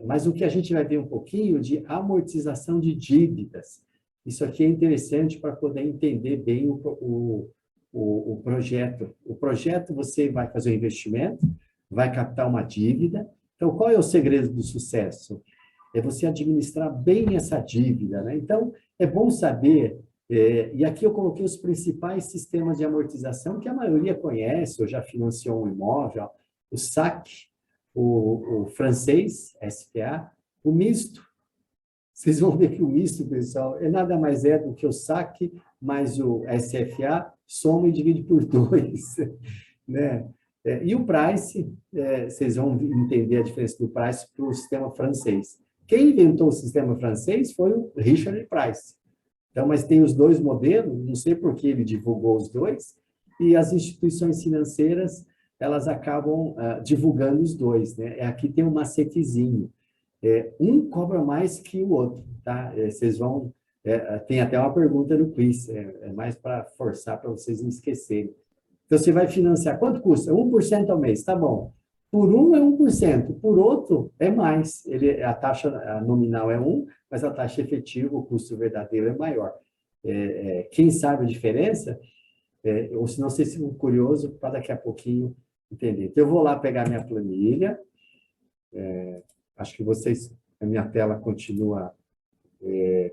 Mas o que a gente vai ver um pouquinho de amortização de dívidas. Isso aqui é interessante para poder entender bem o projeto. O projeto, você vai fazer um investimento, vai captar uma dívida. Então, qual é o segredo do sucesso? É você administrar bem essa dívida, né? Então, é bom saber, e aqui eu coloquei os principais sistemas de amortização que a maioria conhece, ou já financiou um imóvel, o SAC, o francês, SPA, o misto. Vocês vão ver que o misto, pessoal, nada mais do que o SAC mais o SFA, soma e divide por 2, né? E o Price, vocês vão entender a diferença do Price para o sistema francês. Quem inventou o sistema francês foi o Richard Price. Então, mas tem os dois modelos, não sei por que ele divulgou os dois, e as instituições financeiras, elas acabam divulgando os dois, né? Aqui tem um macetezinho. Um cobra mais que o outro, tá? Vocês vão... tem até uma pergunta no quiz, mais para forçar para vocês não esquecerem. Então, você vai financiar, quanto custa? 1% ao mês, tá bom. Por um é 1%, por outro é mais. A taxa nominal é 1, mas a taxa efetiva, o custo verdadeiro é maior. Quem sabe a diferença, ou se não, vocês ficam curiosos para daqui a pouquinho entender. Então, eu vou lá pegar minha planilha. Acho que a minha tela continua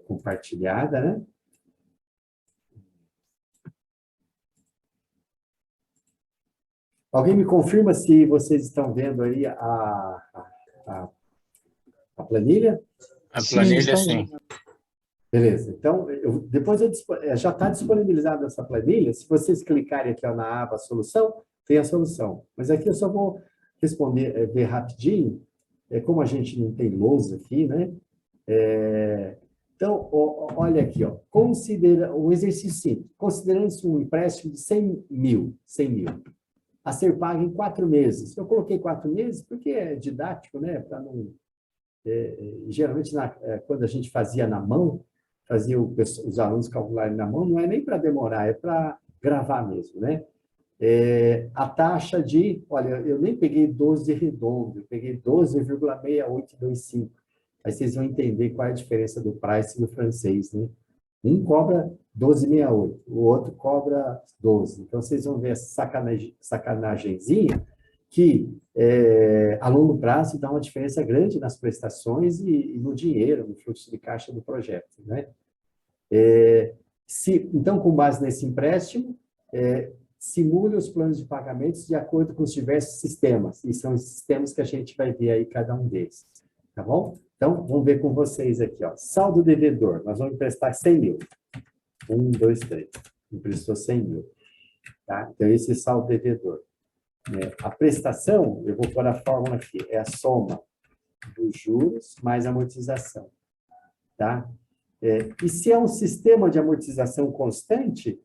compartilhada, né? Alguém me confirma se vocês estão vendo aí a planilha? A planilha, sim. Beleza. Então, já está disponibilizada essa planilha. Se vocês clicarem aqui na aba solução, tem a solução. Mas aqui eu só vou responder, ver rapidinho. Como a gente não tem lousa aqui, né? Então, olha aqui, ó. Considera um exercício simples. Considerando-se um empréstimo de 100 mil. A ser pago em 4 meses. Eu coloquei 4 meses porque é didático, né? Para não... geralmente, quando a gente fazia na mão, fazia os alunos calcularem na mão, não é nem para demorar, é para gravar mesmo, né? A taxa de... Olha, eu nem peguei 12 redondo, eu peguei 12,6825. Aí vocês vão entender qual é a diferença do Price e do francês, né? Um cobra 12,68, o outro cobra 12. Então, vocês vão ver essa sacanagemzinha que, a longo prazo, dá uma diferença grande nas prestações e no dinheiro, no fluxo de caixa do projeto, né? Então, com base nesse empréstimo, simule os planos de pagamentos de acordo com os diversos sistemas. E são os sistemas que a gente vai ver aí cada um deles. Tá bom? Então, vamos ver com vocês aqui, ó. Saldo devedor. Nós vamos emprestar 100 mil. 1, 2, 3. Emprestou 100 mil. Tá? Então, esse é saldo devedor. A prestação, eu vou pôr a fórmula aqui, é a soma dos juros mais amortização. Tá? E se é um sistema de amortização constante,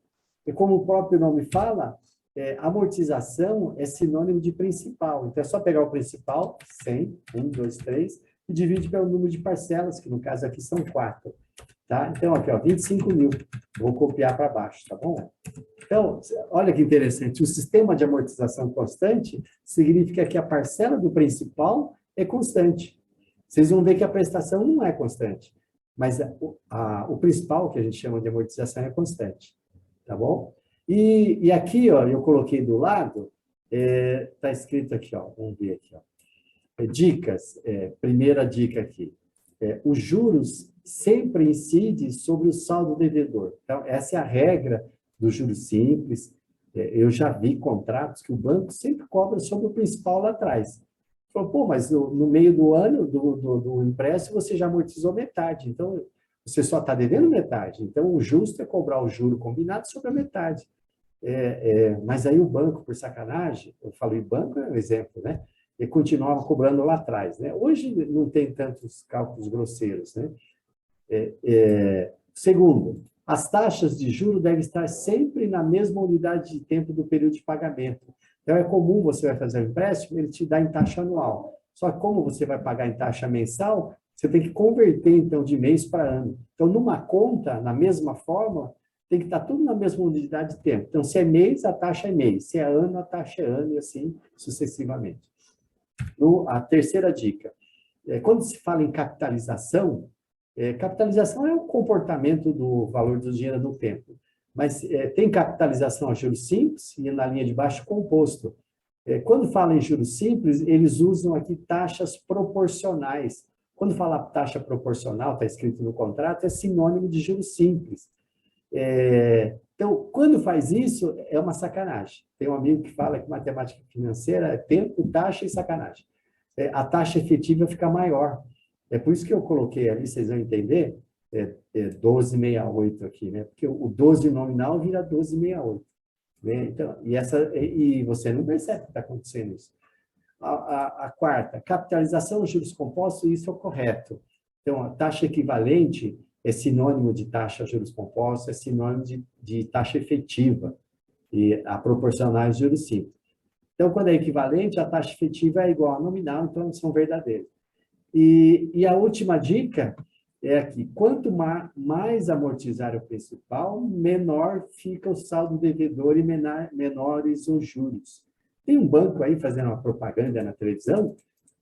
como o próprio nome fala, amortização é sinônimo de principal. Então, é só pegar o principal, 100, 1, 2, 3, e divide pelo número de parcelas, que no caso aqui são 4. Tá? Então, aqui, ó, 25 mil. Vou copiar para baixo, tá bom? Então, olha que interessante. O sistema de amortização constante significa que a parcela do principal é constante. Vocês vão ver que a prestação não é constante. Mas o principal, que a gente chama de amortização, é constante. Tá bom? E aqui, ó, eu coloquei do lado, tá escrito aqui, ó, vamos ver aqui, ó. Dicas, primeira dica aqui. Os juros sempre incidem sobre o saldo devedor. Então, essa é a regra do juros simples. Eu já vi contratos que o banco sempre cobra sobre o principal lá atrás. Falou, pô, mas no meio do ano do empréstimo você já amortizou metade, então você só está devendo metade. Então, o justo é cobrar o juro combinado sobre a metade. Mas aí o banco, por sacanagem, eu falei banco é um exemplo, né? E continuava cobrando lá atrás, né? Hoje não tem tantos cálculos grosseiros, né? Segundo, as taxas de juros devem estar sempre na mesma unidade de tempo do período de pagamento. Então, é comum você vai fazer um empréstimo, ele te dá em taxa anual. Só que como você vai pagar em taxa mensal, você tem que converter, então, de mês para ano. Então, numa conta, na mesma forma, tem que estar tudo na mesma unidade de tempo. Então, se é mês, a taxa é mês. Se é ano, a taxa é ano, e assim sucessivamente. A terceira dica. Quando se fala em capitalização, capitalização é o comportamento do valor do dinheiro no tempo. Mas tem capitalização a juros simples e na linha de baixo composto. Quando fala em juros simples, eles usam aqui taxas proporcionais. Quando fala taxa proporcional, está escrito no contrato, é sinônimo de juros simples. Então, quando faz isso, é uma sacanagem. Tem um amigo que fala que matemática financeira é tempo, taxa e sacanagem. A taxa efetiva fica maior. É por isso que eu coloquei ali, vocês vão entender, 12,68 aqui, né? Porque o 12 nominal vira 12,68. Né? Então, e você não percebe que está acontecendo isso. A quarta, capitalização de juros compostos, isso é o correto. Então, a taxa equivalente é sinônimo de taxa de juros compostos, é sinônimo de taxa efetiva, e a proporcionais de juros simples. Então, quando é equivalente, a taxa efetiva é igual à nominal, então são verdadeiros. E a última dica é que quanto mais amortizar o principal, menor fica o saldo devedor e menores os juros. Tem um banco aí fazendo uma propaganda na televisão,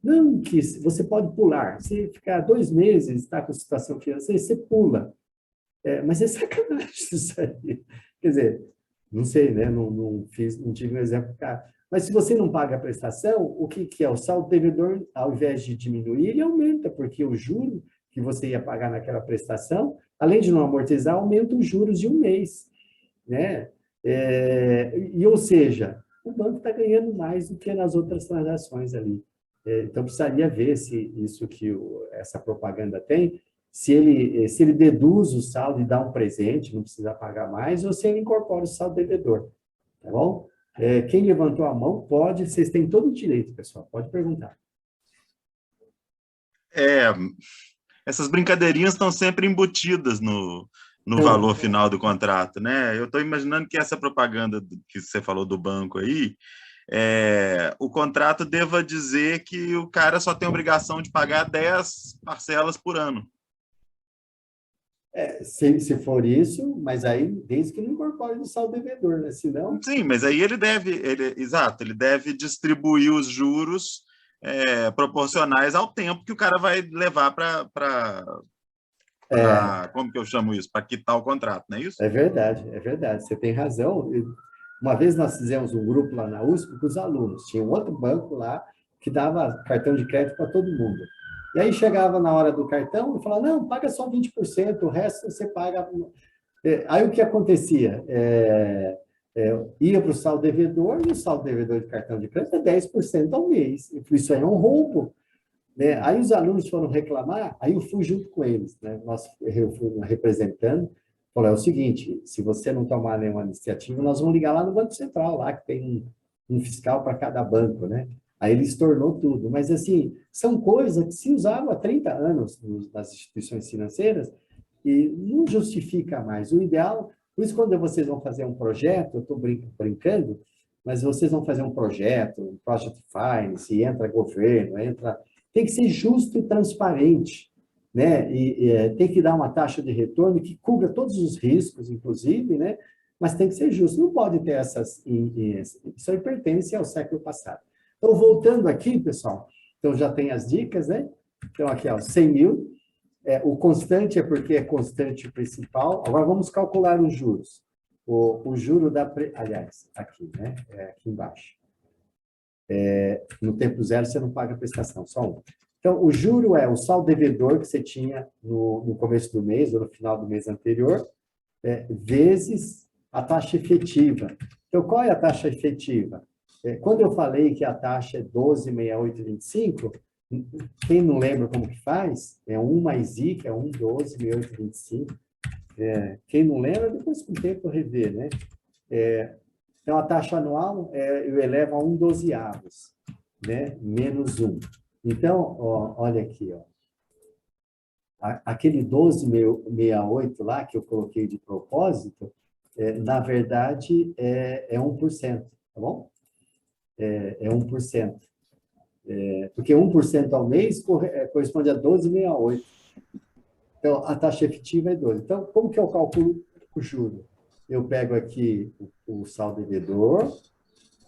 não que você pode pular, se ficar 2 meses, está com situação financeira, você pula. Mas é sacanagem isso aí. Quer dizer, não sei, né? Não tive um exemplo, cara. Mas se você não paga a prestação, o que é? O saldo devedor, ao invés de diminuir, ele aumenta, porque o juro que você ia pagar naquela prestação, além de não amortizar, aumenta os juros de um mês. Né? Ou seja, o banco está ganhando mais do que nas outras transações ali. Então, precisaria ver se isso que essa propaganda tem, se ele deduz o saldo e dá um presente, não precisa pagar mais, ou se ele incorpora o saldo devedor. Tá bom? Quem levantou a mão pode, vocês têm todo o direito, pessoal, pode perguntar. Essas brincadeirinhas estão sempre embutidas no valor final do contrato, né? Eu estou imaginando que essa propaganda que você falou do banco aí, o contrato deva dizer que o cara só tem a obrigação de pagar 10 parcelas por ano. Se for isso, mas aí desde que não incorpore no saldo devedor, né? Senão... Sim, mas aí ele deve distribuir os juros proporcionais ao tempo que o cara vai levar para como que eu chamo isso? Para quitar o contrato, não é isso? É verdade, você tem razão. Uma vez nós fizemos um grupo lá na USP com os alunos, tinha um outro banco lá que dava cartão de crédito para todo mundo. E aí chegava na hora do cartão e falava, não, paga só 20%, o resto você paga... Aí o que acontecia? ia para o saldo devedor, e o saldo devedor de cartão de crédito é 10% ao mês. Isso aí é um roubo. Né? Aí os alunos foram reclamar, aí eu fui junto com eles. Né? Eu fui representando, falei, é o seguinte, se você não tomar nenhuma iniciativa, nós vamos ligar lá no Banco Central, lá que tem um fiscal para cada banco, né? Aí ele estornou tudo. Mas, assim, são coisas que se usavam há 30 anos nas instituições financeiras e não justifica mais. O ideal, por isso, quando vocês vão fazer um projeto, eu estou brincando, mas vocês vão fazer um projeto, um project finance, e entra governo, tem que ser justo e transparente, né? Tem que dar uma taxa de retorno que cubra todos os riscos, inclusive, né? Mas tem que ser justo, não pode ter essas... Isso aí pertence ao século passado. Então, voltando aqui, pessoal, então já tem as dicas, né? Então, aqui, ó, 100 mil. O constante é porque é constante principal. Agora, vamos calcular os juros. O juro da... Aliás, aqui, né? Aqui embaixo. No tempo zero, você não paga a prestação, só um. Então, o juro é o saldo devedor que você tinha no começo do mês ou no final do mês anterior, vezes a taxa efetiva. Então, qual é a taxa efetiva? Quando eu falei que a taxa é 12,6825, quem não lembra como que faz? É 1 mais I, que é 1, 12,6825. Quem não lembra, depois com o tempo rever, né? Então, a taxa anual eu elevo a 1/12avos, né? Menos 1. Então, ó, olha aqui, ó. Aquele 12,68 lá que eu coloquei de propósito, na verdade, é 1%, tá bom? É 1%. Porque 1% ao mês corresponde a 12,68. Então, a taxa efetiva é 12. Então, como que eu calculo o juro? Eu pego aqui o saldo devedor,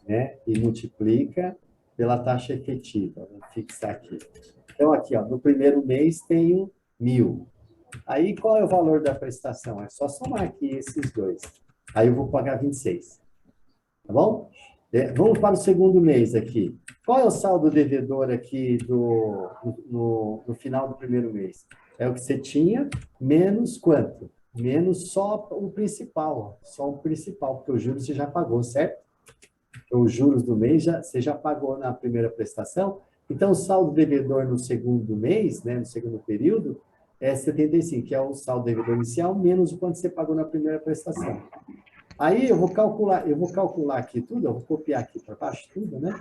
né, e multiplica pela taxa efetiva. Vou fixar aqui. Então, aqui, ó, no primeiro mês tenho 1.000. Aí, qual é o valor da prestação? É só somar aqui esses dois. Aí eu vou pagar 26. Tá bom? Vamos para o segundo mês aqui. Qual é o saldo devedor aqui no final do primeiro mês? É o que você tinha, menos quanto? Menos só o principal, ó. Só o principal, porque os juros você já pagou, certo? Os juros do mês você já pagou na primeira prestação. Então, o saldo devedor no segundo mês, né, no segundo período, é 75, que é o saldo devedor inicial, menos o quanto você pagou na primeira prestação. Aí eu vou calcular aqui tudo, eu vou copiar aqui para baixo tudo, né?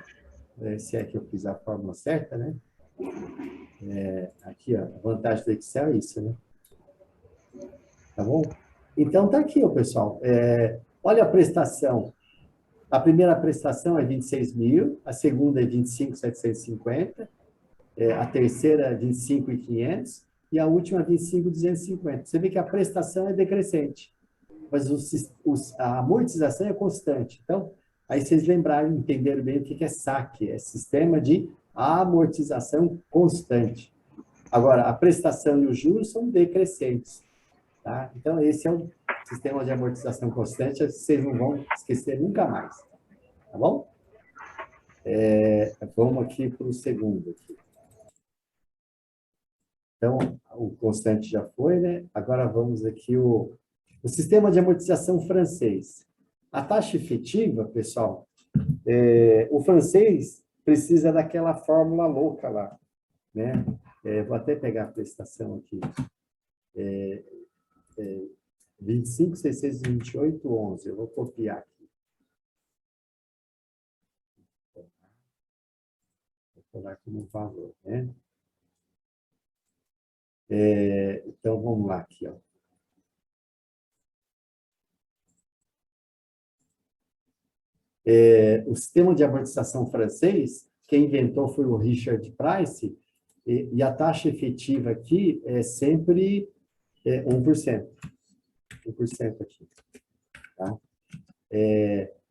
Se é que eu fiz a fórmula certa, né? Aqui, ó, a vantagem do Excel é isso, né? Tá bom? Então, tá aqui, ó, pessoal. Olha a prestação. A primeira prestação é 26 mil, a segunda é 25.750, a terceira é 25.500 e a última é 25.250. Você vê que a prestação é decrescente, mas a amortização é constante. Então, aí vocês lembrarem, entenderam bem o que é SAC, é sistema de amortização constante. Agora, a prestação e os juros são decrescentes. Tá? Então, esse é o sistema de amortização constante, vocês não vão esquecer nunca mais. Tá bom? Vamos aqui para o segundo. Aqui. Então, o constante já foi, né? Agora vamos aqui o sistema de amortização francês. A taxa efetiva, pessoal, o francês precisa daquela fórmula louca lá, né? Vou até pegar a prestação aqui. 25.628,11. Eu vou copiar aqui. Vou colocar como valor, né? Então, vamos lá aqui, ó. O sistema de amortização francês, quem inventou foi o Richard Price, e a taxa efetiva aqui é sempre 1%. 1% aqui. Tá?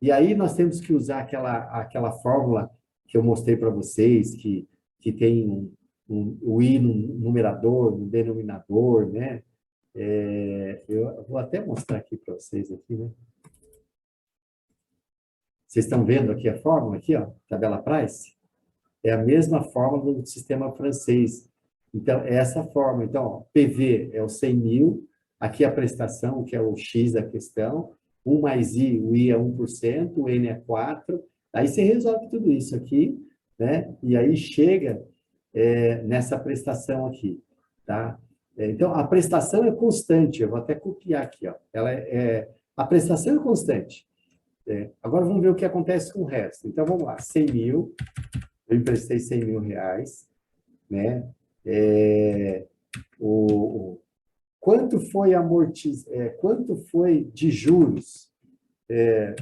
E aí nós temos que usar aquela fórmula que eu mostrei para vocês, que tem o I no numerador, no denominador, né? Eu vou até mostrar aqui para vocês, aqui, né? Vocês estão vendo aqui a fórmula, aqui, ó, tabela Price? É a mesma fórmula do sistema francês. Então, é essa fórmula. Então, ó, PV é o 100 mil, aqui a prestação, que é o X da questão, 1 mais I, o I é 1%, o N é 4%, aí você resolve tudo isso aqui, né? E aí chega nessa prestação aqui, tá? Então, a prestação é constante, eu vou até copiar aqui, ó. A prestação é constante. Agora, vamos ver o que acontece com o resto. Então, vamos lá, 100 mil, eu emprestei 100 mil reais, né? Quanto foi quanto foi de juros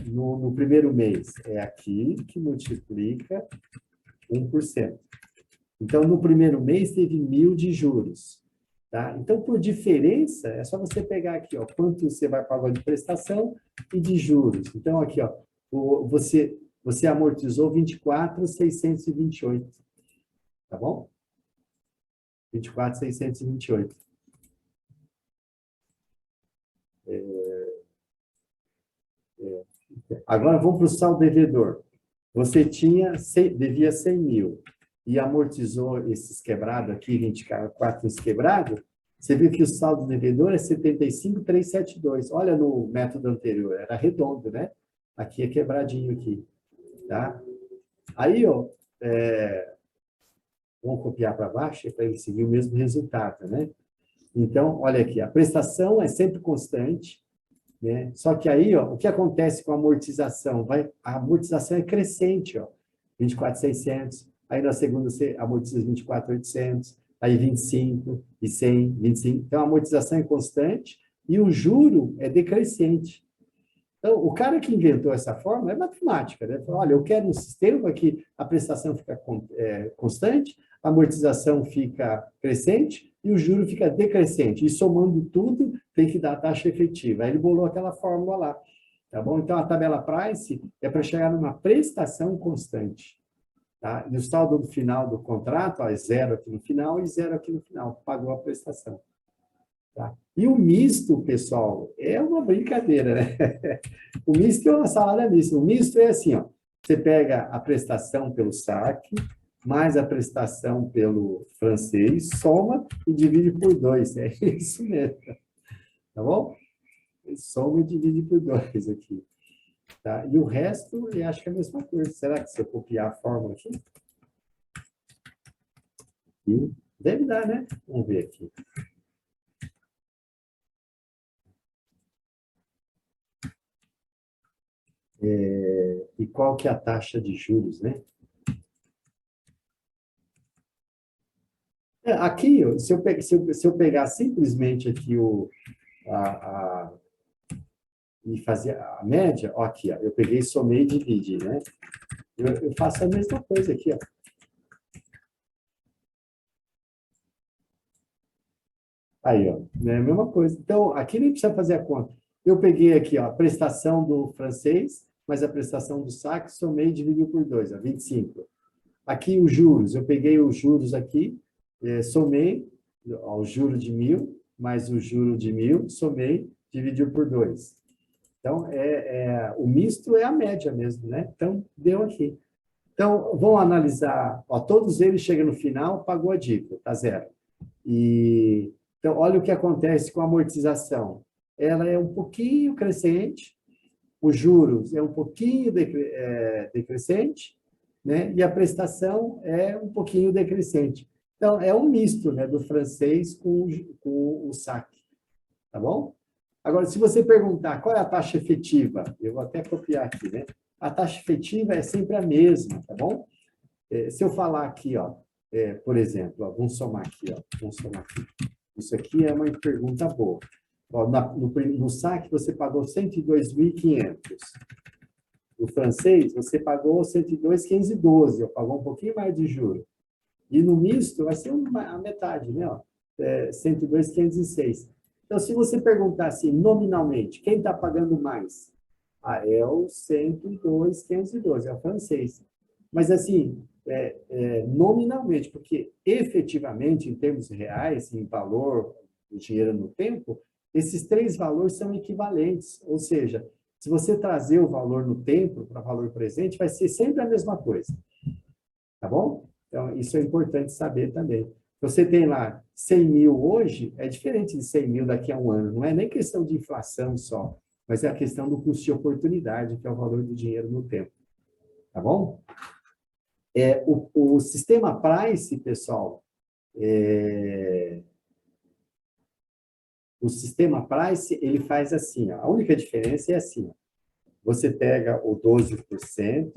no primeiro mês? É aqui que multiplica 1%. Então, no primeiro mês, teve 1.000 de juros. Tá? Então, por diferença, é só você pegar aqui, ó, quanto você vai pagar de prestação e de juros. Então, aqui, ó, você amortizou 24.628. Tá bom? 24.628. Agora, vamos para o saldo devedor. Você devia 100 mil e amortizou esses quebrados aqui, 24 quebrados, você viu que o saldo devedor é 75.372. Olha no método anterior, era redondo, né? Aqui é quebradinho aqui, tá? Aí, ó, vamos copiar para baixo para ele seguir o mesmo resultado, né? Então, olha aqui, a prestação é sempre constante, né? Só que aí, ó, o que acontece com a amortização? A amortização é crescente, ó, 24.600, aí na segunda você amortiza 24.800, aí 25, e 100, 25. Então, a amortização é constante e o juro é decrescente. Então, o cara que inventou essa fórmula é matemática, né? Falou, olha, eu quero um sistema que a prestação fica constante, a amortização fica crescente e o juro fica decrescente. E somando tudo, tem que dar a taxa efetiva. Aí ele bolou aquela fórmula lá, tá bom? Então, a tabela price é para chegar numa prestação constante. Tá? E o saldo no final do contrato, ó, é 0 aqui no final e 0 aqui no final, pagou a prestação. Tá? E o misto, pessoal, é uma brincadeira, né? O misto é uma salada mista. O misto é assim, ó, você pega a prestação pelo saque, mais a prestação pelo francês, soma e divide por 2. É isso mesmo. Tá bom? Soma e divide por 2 aqui. Tá? E o resto, eu acho que é a mesma coisa. Será que se eu copiar a fórmula aqui? Deve dar, né? Vamos ver aqui. E qual que é a taxa de juros, né? Aqui, se eu pegar simplesmente aqui e fazer a média, ó, aqui, ó, eu peguei, somei e dividi, né? Eu faço a mesma coisa aqui, ó. Aí, ó, é a mesma coisa. Então, aqui nem precisa fazer a conta. Eu peguei aqui, ó, a prestação do francês, mais a prestação do saque, somei e dividi por 2, ó, 25. Aqui os juros, eu peguei os juros aqui, somei, ó, o juro de 1.000, mais o juro de 1.000, somei, dividiu por 2. Então, o misto é a média mesmo, né? Então, deu aqui. Então, vamos analisar, ó, todos eles chegam no final, pagou a dívida, tá 0. Então, olha o que acontece com a amortização. Ela é um pouquinho crescente, os juros é um pouquinho decrescente, né? E a prestação é um pouquinho decrescente. Então, é um misto, né, do francês com o saque, tá bom? Agora, se você perguntar qual é a taxa efetiva, eu vou até copiar aqui, né? A taxa efetiva é sempre a mesma, tá bom? Se eu falar aqui, ó, por exemplo, ó, vamos somar aqui, ó, vamos somar aqui. Isso aqui é uma pergunta boa. Ó, no saque, você pagou 102.500. No francês, você pagou 102.512, ó, pagou um pouquinho mais de juros. E no misto, vai ser a metade, né? 102.506. Então, se você perguntar assim, nominalmente, quem está pagando mais? É o 102.512, é o francês. Mas, assim, nominalmente, porque efetivamente, em termos reais, em valor, em dinheiro no tempo, esses 3 valores são equivalentes. Ou seja, se você trazer o valor no tempo para valor presente, vai ser sempre a mesma coisa. Tá bom? Então, isso é importante saber também. Você tem lá 100 mil hoje, é diferente de 100 mil daqui a um ano. Não é nem questão de inflação só. mas é a questão do custo de oportunidade, que é o valor do dinheiro no tempo. Tá bom? O sistema Price, pessoal, o sistema Price, ele faz assim, ó, a única diferença é assim, ó, você pega o 12%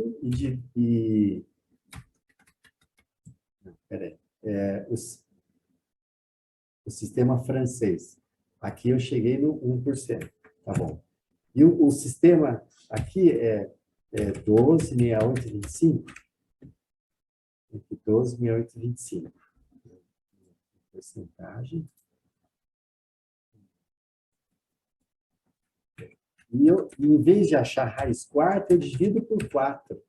o sistema francês. Aqui eu cheguei no 1%, tá bom? E o sistema aqui é 12, 68, 25. Entre 12, 68 e 25. Porcentagem. E eu, em vez de achar raiz quarta, eu divido por 4.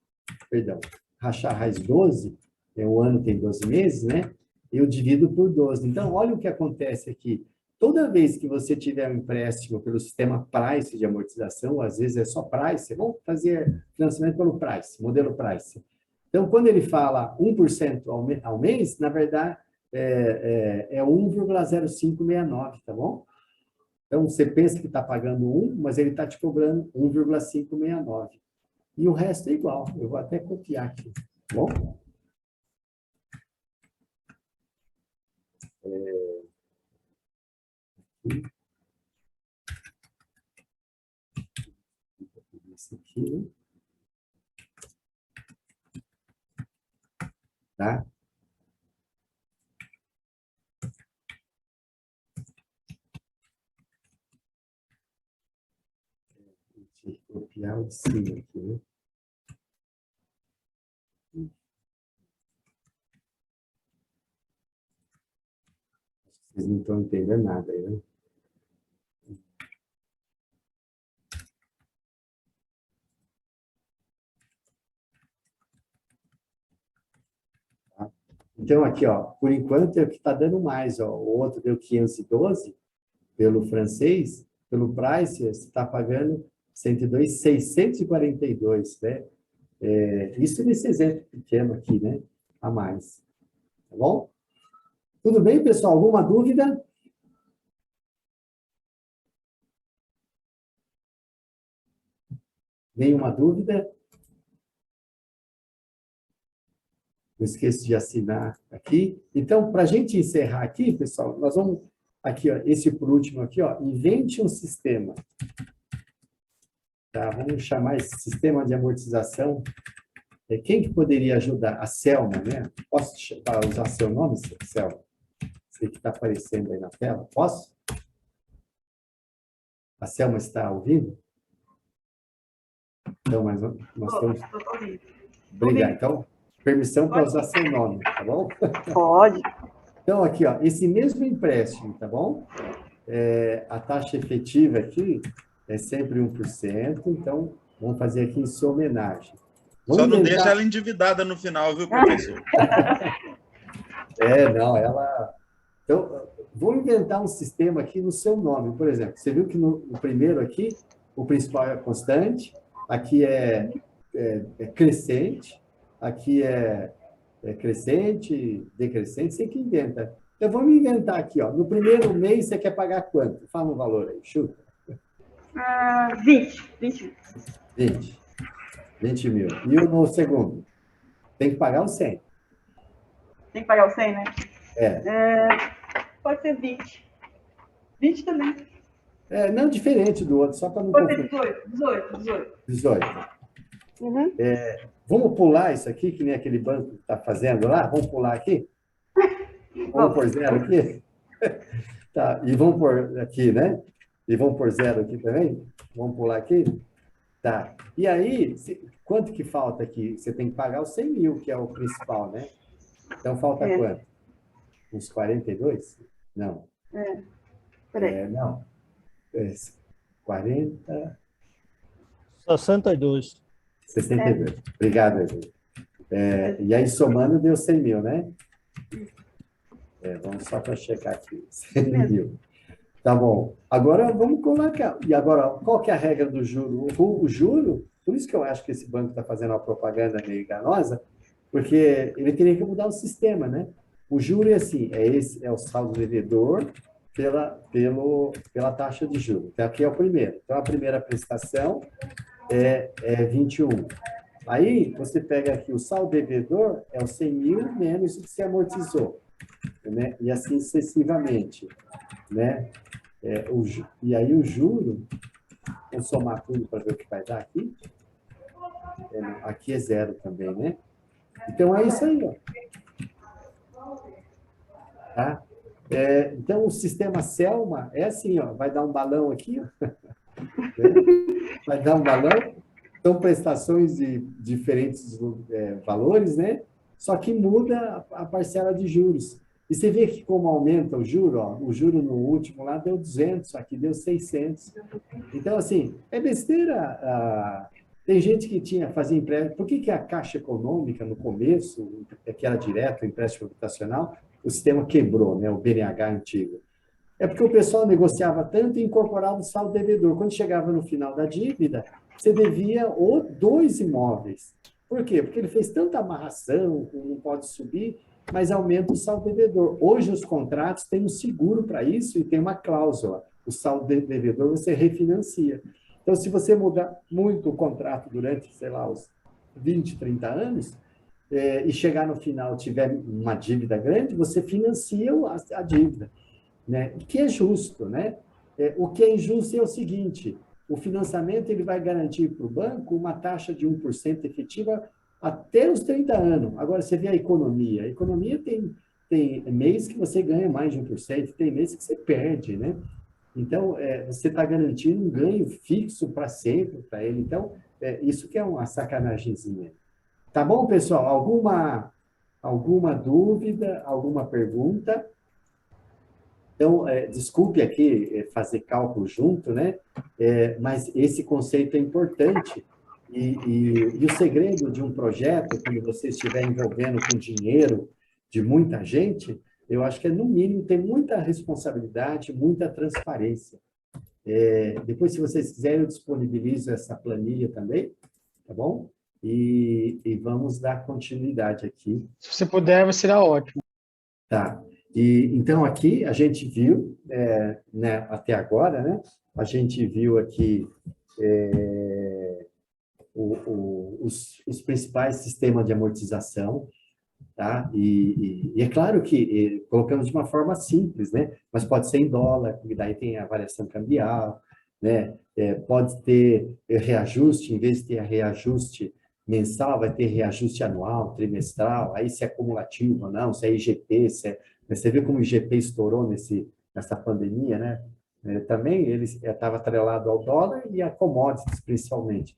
Perdão. Achar raiz 12, o ano tem 12 meses, né? Eu divido por 12. Então, olha o que acontece aqui. Toda vez que você tiver um empréstimo pelo sistema Price de amortização, ou às vezes é só Price, vamos fazer financiamento pelo Price, modelo Price. Então, quando ele fala 1% ao mês, na verdade, é 1,0569, tá bom? Então, você pensa que está pagando 1, mas ele está te cobrando 1,569. E o resto é igual. Eu vou até copiar aqui, tá bom? Isso aqui, né? Tá? Deixa eu copiar o de cima aqui, né? Vocês não estão entendendo nada aí, né? Tá? Então, aqui, ó, por enquanto é o que está dando mais, ó. O outro deu 512 pelo francês, pelo Price, você está pagando 102, 642, né? Isso nesse exemplo pequeno aqui, né? A mais. Tá bom? Tudo bem, pessoal? Alguma dúvida? Nenhuma dúvida? Não esqueça de assinar aqui. Então, para a gente encerrar aqui, pessoal, nós vamos aqui, ó, esse por último aqui, ó, invente um sistema. Tá? Vamos chamar esse sistema de amortização. Quem que poderia ajudar? A Selma, né? Posso usar seu nome, Selma? Sei que está aparecendo aí na tela. Posso? A Selma está ouvindo? Então, mas nós estamos... Obrigado. Então, permissão para usar seu nome, tá bom? Pode. Então, aqui, ó, esse mesmo empréstimo, tá bom? A taxa efetiva aqui é sempre 1%, então, vamos fazer aqui em sua homenagem. Vamos Só não inventar... deixa ela endividada no final, viu, professor? Não, ela... Então, vou inventar um sistema aqui no seu nome, por exemplo. Você viu que no primeiro aqui, o principal é constante, aqui é crescente, aqui é crescente, decrescente, você que inventa. Então, vamos inventar aqui, ó. No primeiro mês, você quer pagar quanto? Fala um valor aí, chuta. 20 mil. E no segundo? Tem que pagar os 100. Tem que pagar o 100, né? Pode ser 20. 20 também. Não diferente do outro, só para não Pode ser confundir. 18. 18. Uhum. Vamos pular isso aqui, que nem aquele banco está fazendo lá? Vamos pular aqui? Vamos por 0 aqui? Tá, e vamos por aqui, né? E vamos por 0 aqui também? Vamos pular aqui? Tá. E aí, quanto que falta aqui? Você tem que pagar os 100 mil, que é o principal, né? Então, falta quanto? Uns 42? Não. Peraí. Não. 40... 62. 62. Obrigado, Edu. E aí, somando, deu 100 mil, né? Vamos só para checar aqui. 100 mil. Tá bom. Agora, vamos colocar. E agora, qual que é a regra do juro? O juro, por isso que eu acho que esse banco está fazendo uma propaganda meio enganosa, porque ele teria que mudar o sistema, né? O juro é assim, esse é o saldo devedor pela taxa de juros. Então, aqui é o primeiro. Então, a primeira prestação é 21. Aí, você pega aqui o saldo devedor, é os 100 mil menos o que você amortizou, né? E assim sucessivamente, né? E aí, o juro, vamos somar tudo para ver o que vai dar aqui. Aqui é zero também, né? Então, é isso aí, ó. Tá? Então, o sistema Selma é assim, ó, vai dar um balão aqui, ó, né? Vai dar um balão, são prestações de diferentes valores, né? Só que muda a parcela de juros. E você vê que como aumenta o juro, ó, o juro no último lá deu 200, aqui deu 600. Então, assim, é besteira. Tem gente que fazia empréstimo. Por que a Caixa Econômica, no começo, que era direto, o empréstimo habitacional, o sistema quebrou, né? O BNH antigo. É porque o pessoal negociava tanto e incorporava o saldo devedor. Quando chegava no final da dívida, você devia 2 imóveis. Por quê? Porque ele fez tanta amarração, não pode subir, mas aumenta o saldo devedor. Hoje, os contratos têm um seguro para isso e tem uma cláusula. O saldo devedor você refinancia. Então, se você mudar muito o contrato durante, sei lá, os 20, 30 anos, e chegar no final tiver uma dívida grande, você financia a dívida, né? Que é justo, né? O que é injusto é o seguinte: o financiamento ele vai garantir para o banco uma taxa de 1% efetiva até os 30 anos. Agora, você vê a economia. A economia tem mês que você ganha mais de 1%, tem mês que você perde, né? Então, você está garantindo um ganho fixo para sempre para ele. Então, isso que é uma sacanagemzinha. Tá bom, pessoal? Alguma dúvida, alguma pergunta? Então, desculpe aqui fazer cálculo junto, né? Mas esse conceito é importante. E o segredo de um projeto, quando você estiver envolvendo com dinheiro de muita gente, eu acho que no mínimo, ter muita responsabilidade, muita transparência. Depois, se vocês quiserem, eu disponibilizo essa planilha também, tá bom? E vamos dar continuidade aqui. Se você puder, será ótimo. Tá. Então, aqui, a gente viu, né, até agora, né, a gente viu aqui os principais sistemas de amortização, tá? E é claro que colocamos de uma forma simples, né? Mas pode ser em dólar, porque daí tem a variação cambial, né? Pode ter reajuste, em vez de ter reajuste mensal, vai ter reajuste anual, trimestral, aí se é cumulativo ou não, se é IGP, você vê como o IGP estourou nessa pandemia, né? Também ele estava atrelado ao dólar e a commodities, principalmente.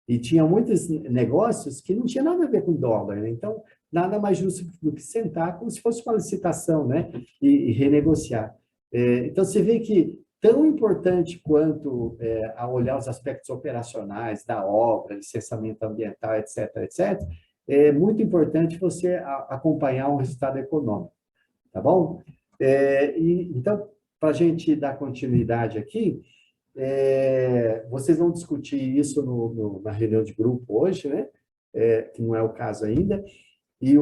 E tinha muitos negócios que não tinha nada a ver com dólar, né? Então, nada mais justo do que sentar como se fosse uma licitação, né? E renegociar. Então, você vê que tão importante quanto a olhar os aspectos operacionais da obra, licenciamento ambiental, etc., etc., é muito importante você acompanhar um resultado econômico, tá bom? Então, para a gente dar continuidade aqui, vocês vão discutir isso na reunião de grupo hoje, né? Que não é o caso ainda. E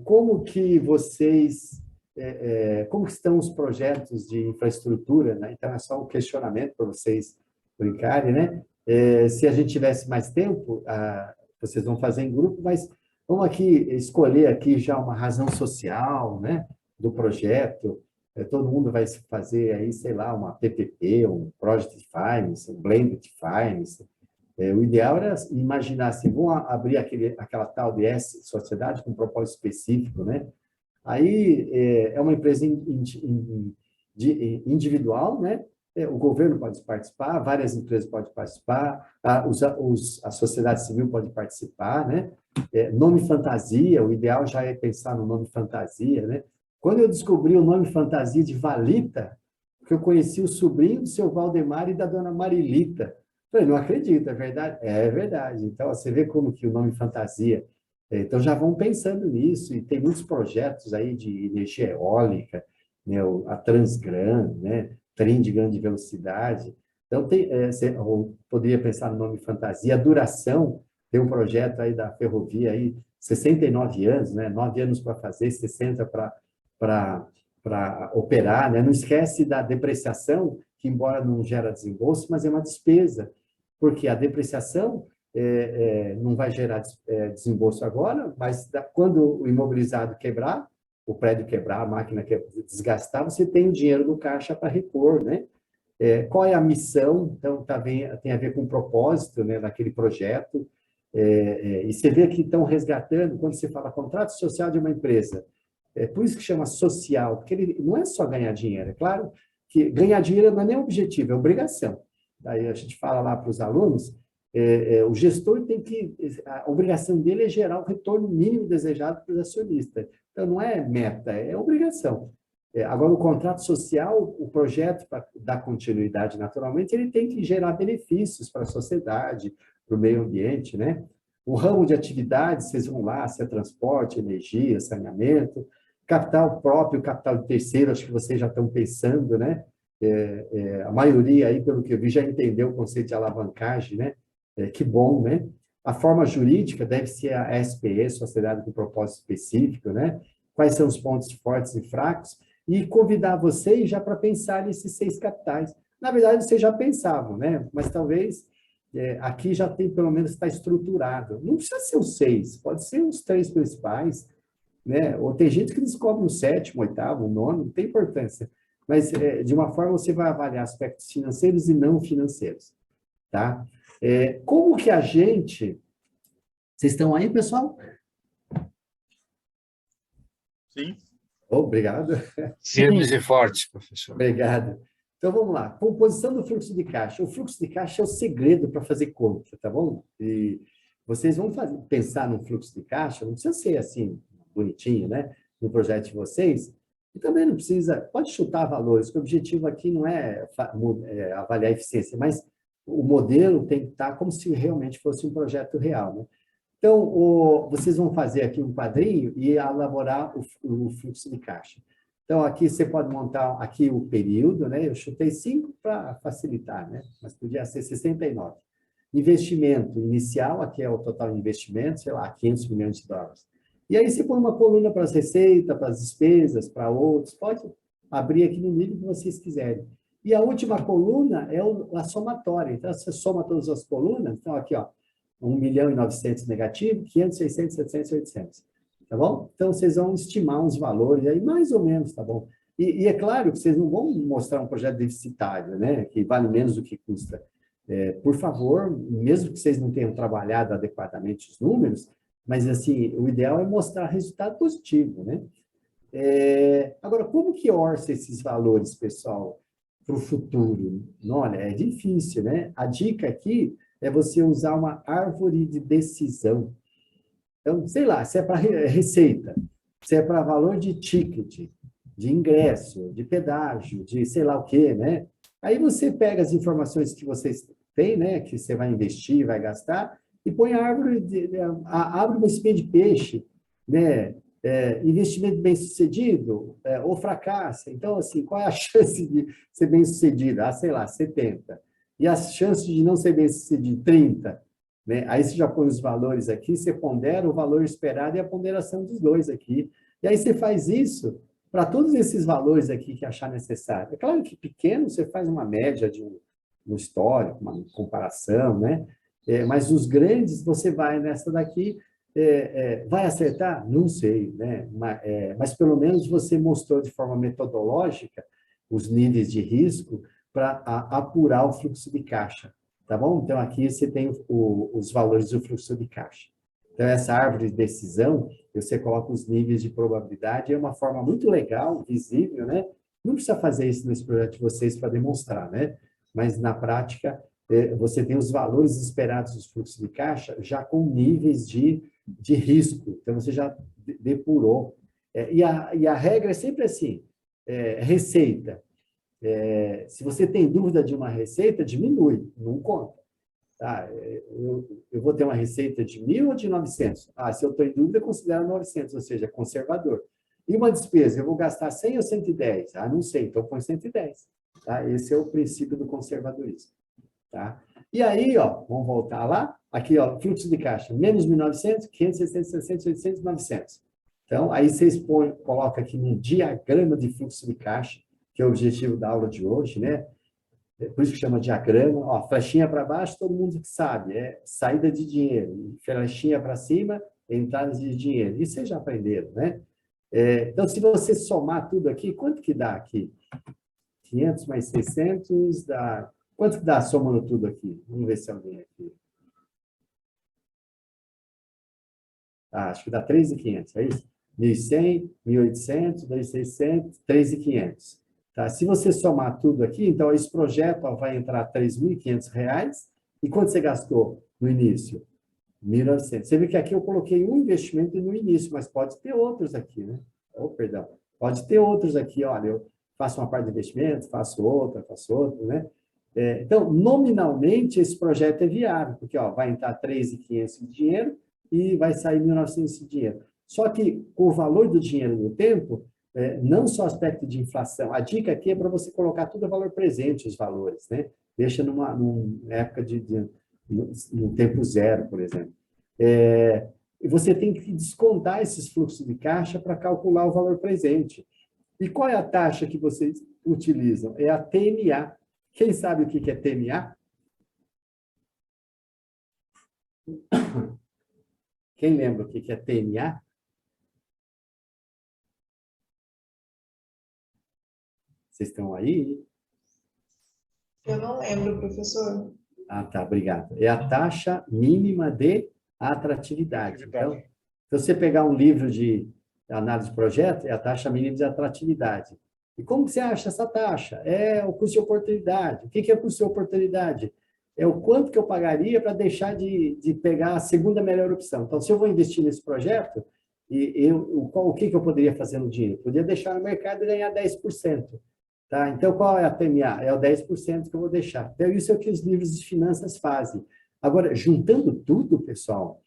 como que vocês, como que estão os projetos de infraestrutura, né? Então, é só um questionamento para vocês brincarem, né? Se a gente tivesse mais tempo, vocês vão fazer em grupo, mas vamos aqui escolher aqui já uma razão social, né? Do projeto. Todo mundo vai fazer aí, sei lá, uma PPP, um Project Finance, um Blended Finance. O ideal era imaginar assim, vamos abrir aquela tal de sociedade com um propósito específico, né? Aí é uma empresa individual, né? O governo pode participar, várias empresas podem participar, a sociedade civil pode participar, né? Nome fantasia, o ideal já é pensar no nome fantasia, né? Quando eu descobri o nome fantasia de Valita, que eu conheci o sobrinho do seu Valdemar e da dona Marilita. Eu falei, não acredito, é verdade? É verdade. Então, você vê como que o nome fantasia. Então, já vão pensando nisso, e tem muitos projetos aí de energia eólica, né? A Transgran, né? Trem de grande velocidade. Então, você poderia pensar no nome fantasia. A duração, tem um projeto aí da ferrovia, aí, 69 anos, né? 9 anos para fazer, 60 para para operar, né? Não esquece da depreciação, que embora não gera desembolso, mas é uma despesa, porque a depreciação não vai gerar desembolso agora, mas quando o imobilizado quebrar, o prédio quebrar, a máquina desgastar, você tem o dinheiro no caixa para repor, né? Qual é a missão? Então, tem a ver com o propósito, né, daquele projeto. E você vê que estão resgatando, quando você fala contrato social de uma empresa, por isso que chama social, porque ele não é só ganhar dinheiro, é claro que ganhar dinheiro não é nem objetivo, é obrigação. Daí a gente fala lá para os alunos, o gestor tem que, a obrigação dele é gerar o retorno mínimo desejado para os acionistas. Então, não é meta, é obrigação. Agora, o contrato social, o projeto para dar continuidade naturalmente, ele tem que gerar benefícios para a sociedade, para o meio ambiente, né? O ramo de atividades, vocês vão lá, se é transporte, energia, saneamento, capital próprio, capital de terceiro, acho que vocês já estão pensando, né? A maioria aí, pelo que eu vi, já entendeu o conceito de alavancagem, né? Que bom, né? A forma jurídica deve ser a SPE, Sociedade com Propósito Específico, né? Quais são os pontos fortes e fracos? E convidar vocês já para pensar nesses 6 capitais. Na verdade, vocês já pensavam, né? Mas talvez aqui já tem, pelo menos, está estruturado. Não precisa ser os 6, pode ser os 3 principais, né? Ou tem gente que descobre o 7º, 8º, o 9º, não tem importância. Mas, de uma forma, você vai avaliar aspectos financeiros e não financeiros, tá? Como que a gente... Vocês estão aí, pessoal? Sim. Obrigado. Firmes e fortes, professor. Obrigado. Então, vamos lá. Composição do fluxo de caixa. O fluxo de caixa é o segredo para fazer conta, tá bom? E vocês vão pensar no fluxo de caixa, não precisa ser assim, bonitinho, né? No projeto de vocês. E também não precisa, pode chutar valores, que o objetivo aqui não é avaliar a eficiência, mas o modelo tem que estar como se realmente fosse um projeto real, né? Então, vocês vão fazer aqui um quadrinho e elaborar o fluxo de caixa. Então, aqui você pode montar aqui o período, né? Eu chutei 5 para facilitar, né? Mas podia ser 69. Investimento inicial, aqui é o total de investimento, sei lá, 500 milhões de dólares. E aí você põe uma coluna para as receitas, para as despesas, para outros, pode abrir aqui no nível que vocês quiserem. E a última coluna é a somatória. Então, você soma todas as colunas, então aqui, ó, 1.900.000 negativo, 500, 600, 700, 800. Tá bom? Então, vocês vão estimar uns valores aí, mais ou menos, tá bom? E é claro que vocês não vão mostrar um projeto deficitário, né? Que vale menos do que custa. Por favor, mesmo que vocês não tenham trabalhado adequadamente os números, mas, assim, o ideal é mostrar resultado positivo, né? Agora, como que orça esses valores, pessoal, para o futuro? Olha, é difícil, né? A dica aqui é você usar uma árvore de decisão. Então, sei lá, se é para receita, se é para valor de ticket, de ingresso, de pedágio, de sei lá o quê, né? Aí você pega as informações que vocês têm, né? Que você vai investir, vai gastar, e põe a árvore, abre uma espinha de peixe, né? Investimento bem-sucedido ou fracassa. Então, assim, qual é a chance de ser bem-sucedido? Sei lá, 70. E as chances de não ser bem-sucedido, 30. Né? Aí você já põe os valores aqui, você pondera o valor esperado e a ponderação dos dois aqui. E aí você faz isso para todos esses valores aqui que achar necessário. É claro que pequeno você faz uma média de um histórico, uma comparação, né? Mas os grandes você vai nessa daqui, vai acertar? Não sei, né? Mas pelo menos você mostrou de forma metodológica os níveis de risco para apurar o fluxo de caixa, tá bom? Então, aqui você tem os valores do fluxo de caixa. Então, essa árvore de decisão, você coloca os níveis de probabilidade, é uma forma muito legal, visível, né? Não precisa fazer isso nesse projeto de vocês para demonstrar, né? Mas, na prática, você tem os valores esperados dos fluxos de caixa já com níveis de risco. Então, você já depurou. E a regra é sempre assim, receita. Se você tem dúvida de uma receita, diminui, não conta. Tá? Eu vou ter uma receita de 1.000 ou de 900? Se eu estou em dúvida, considero 900, ou seja, conservador. E uma despesa, eu vou gastar 100 ou 110? Não sei, então põe 110. Tá? Esse é o princípio do conservadorismo. Tá? E aí, ó, vamos voltar lá. Aqui, ó, fluxo de caixa, menos 1.900, 500, 600, 700, 800, 900. Então, aí vocês colocam aqui um diagrama de fluxo de caixa, que é o objetivo da aula de hoje, né? Por isso que chama diagrama. Ó, flechinha para baixo, todo mundo que sabe, é saída de dinheiro. Flechinha para cima, entrada de dinheiro. Isso vocês já aprenderam, né? Então, se você somar tudo aqui, quanto que dá aqui? 500 mais 600 dá... Quanto que dá somando tudo aqui? Vamos ver se alguém aqui... acho que dá 3.500, é isso? 1.100, 1.800, 2.600, 3.500. Tá? Se você somar tudo aqui, então esse projeto vai entrar R$ 3.500. E quanto você gastou no início? 1.900. Você vê que aqui eu coloquei um investimento no início, mas pode ter outros aqui, né? Perdão. Pode ter outros aqui, olha, eu faço uma parte de investimento, faço outra, né? Então, nominalmente, esse projeto é viável, porque ó, vai entrar 3.500 de dinheiro e vai sair 1.900 de dinheiro. Só que o valor do dinheiro no tempo, não só aspecto de inflação, a dica aqui é para você colocar tudo a valor presente, os valores, né? Deixa numa época no tempo zero, por exemplo. E você tem que descontar esses fluxos de caixa para calcular o valor presente. E qual é a taxa que vocês utilizam? É a TMA. Quem sabe o que é TMA? Quem lembra o que é TMA? Vocês estão aí? Eu não lembro, professor. Ah, tá, obrigado. É a taxa mínima de atratividade. Então, se você pegar um livro de análise de projeto, é a taxa mínima de atratividade. E como que você acha essa taxa? É o custo de oportunidade. O que é o custo de oportunidade? É o quanto que eu pagaria para deixar de pegar a segunda melhor opção. Então, se eu vou investir nesse projeto, o que eu poderia fazer no dinheiro? Eu poderia deixar no mercado e ganhar 10%. Tá? Então, qual é a TMA? É o 10% que eu vou deixar. Então, isso é o que os livros de finanças fazem. Agora, juntando tudo, pessoal,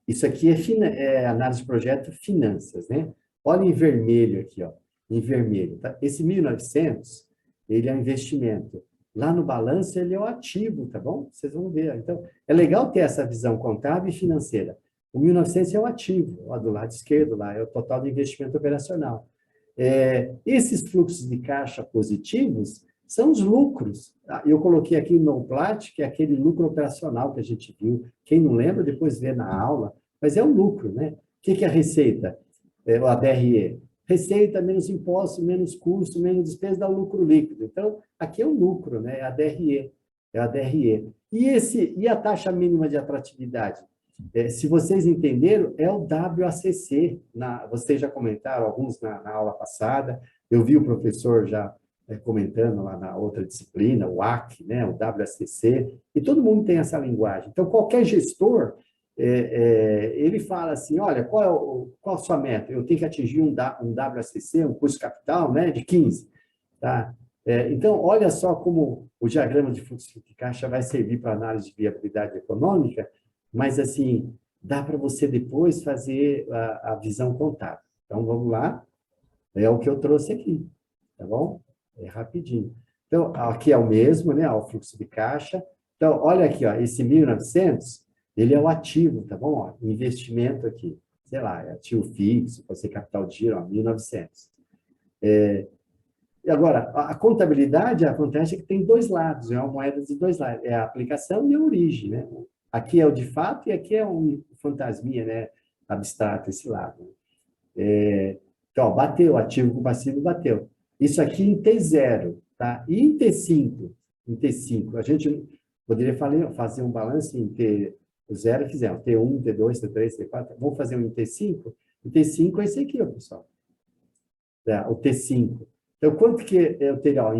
isso aqui é análise de projeto finanças, né? Olha em vermelho aqui, ó. Em vermelho, tá? Esse 1.900, ele é um investimento. Lá no balanço, ele é o ativo, tá bom? Vocês vão ver. Então, é legal ter essa visão contábil e financeira. O 1.900 é o ativo, ó, do lado esquerdo, lá é o total de investimento operacional. Esses fluxos de caixa positivos são os lucros. Eu coloquei aqui no NOPLAT, que é aquele lucro operacional que a gente viu. Quem não lembra, depois vê na aula. Mas é o lucro, né? O que é a receita? A DRE. Receita menos imposto, menos custo, menos despesa, dá o lucro líquido. Então, aqui é o lucro, né? É a DRE. É a DRE. E a taxa mínima de atratividade? Se vocês entenderam, é o WACC. Vocês já comentaram, alguns na aula passada. Eu vi o professor já comentando lá na outra disciplina, o WACC, né? O WACC. E todo mundo tem essa linguagem. Então, qualquer gestor... ele fala assim, olha, qual a sua meta? Eu tenho que atingir um WACC, um custo capital, né, de 15. Tá? Então, olha só como o diagrama de fluxo de caixa vai servir para análise de viabilidade econômica, mas, assim, dá para você depois fazer a visão contábil. Então, vamos lá. É o que eu trouxe aqui, tá bom? É rapidinho. Então, aqui é o mesmo, né, o fluxo de caixa. Então, olha aqui, ó, esse 1.900, ele é o ativo, tá bom? Ó, investimento aqui, sei lá, é ativo fixo, pode ser capital de giro, ó, 1.900. E agora, a contabilidade acontece que tem dois lados, é uma moeda de dois lados, é a aplicação e a origem, né? Aqui é o de fato e aqui é um fantasminha, né? Abstrato esse lado. Então, ó, bateu, ativo com passivo, bateu. Isso aqui em T0, tá? E em T5, a gente poderia fazer um balanço em T0, fizemos T1, T2, T3, T4, vamos fazer um em T5? O T5 é esse aqui, ó, pessoal. O T5. Então, quanto que eu teria? Ó,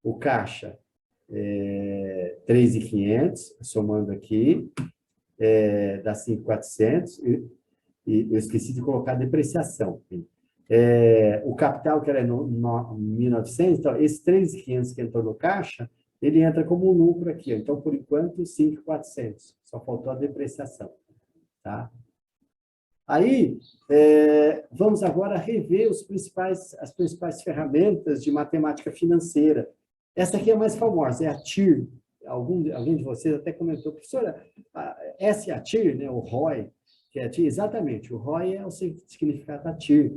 o caixa, 3.500, somando aqui, dá 5.400, e eu esqueci de colocar a depreciação. O capital, que era 1.900, então, esse 3.500 que entrou no caixa, ele entra como um lucro aqui. Ó. Então, por enquanto, 5.400. Só faltou a depreciação. Tá? Aí, vamos agora rever as principais ferramentas de matemática financeira. Essa aqui é a mais famosa, é a TIR. Alguém de vocês até comentou, professora, essa é a TIR, né, o ROI, Que é TIR, exatamente, o ROI é o significado da TIR.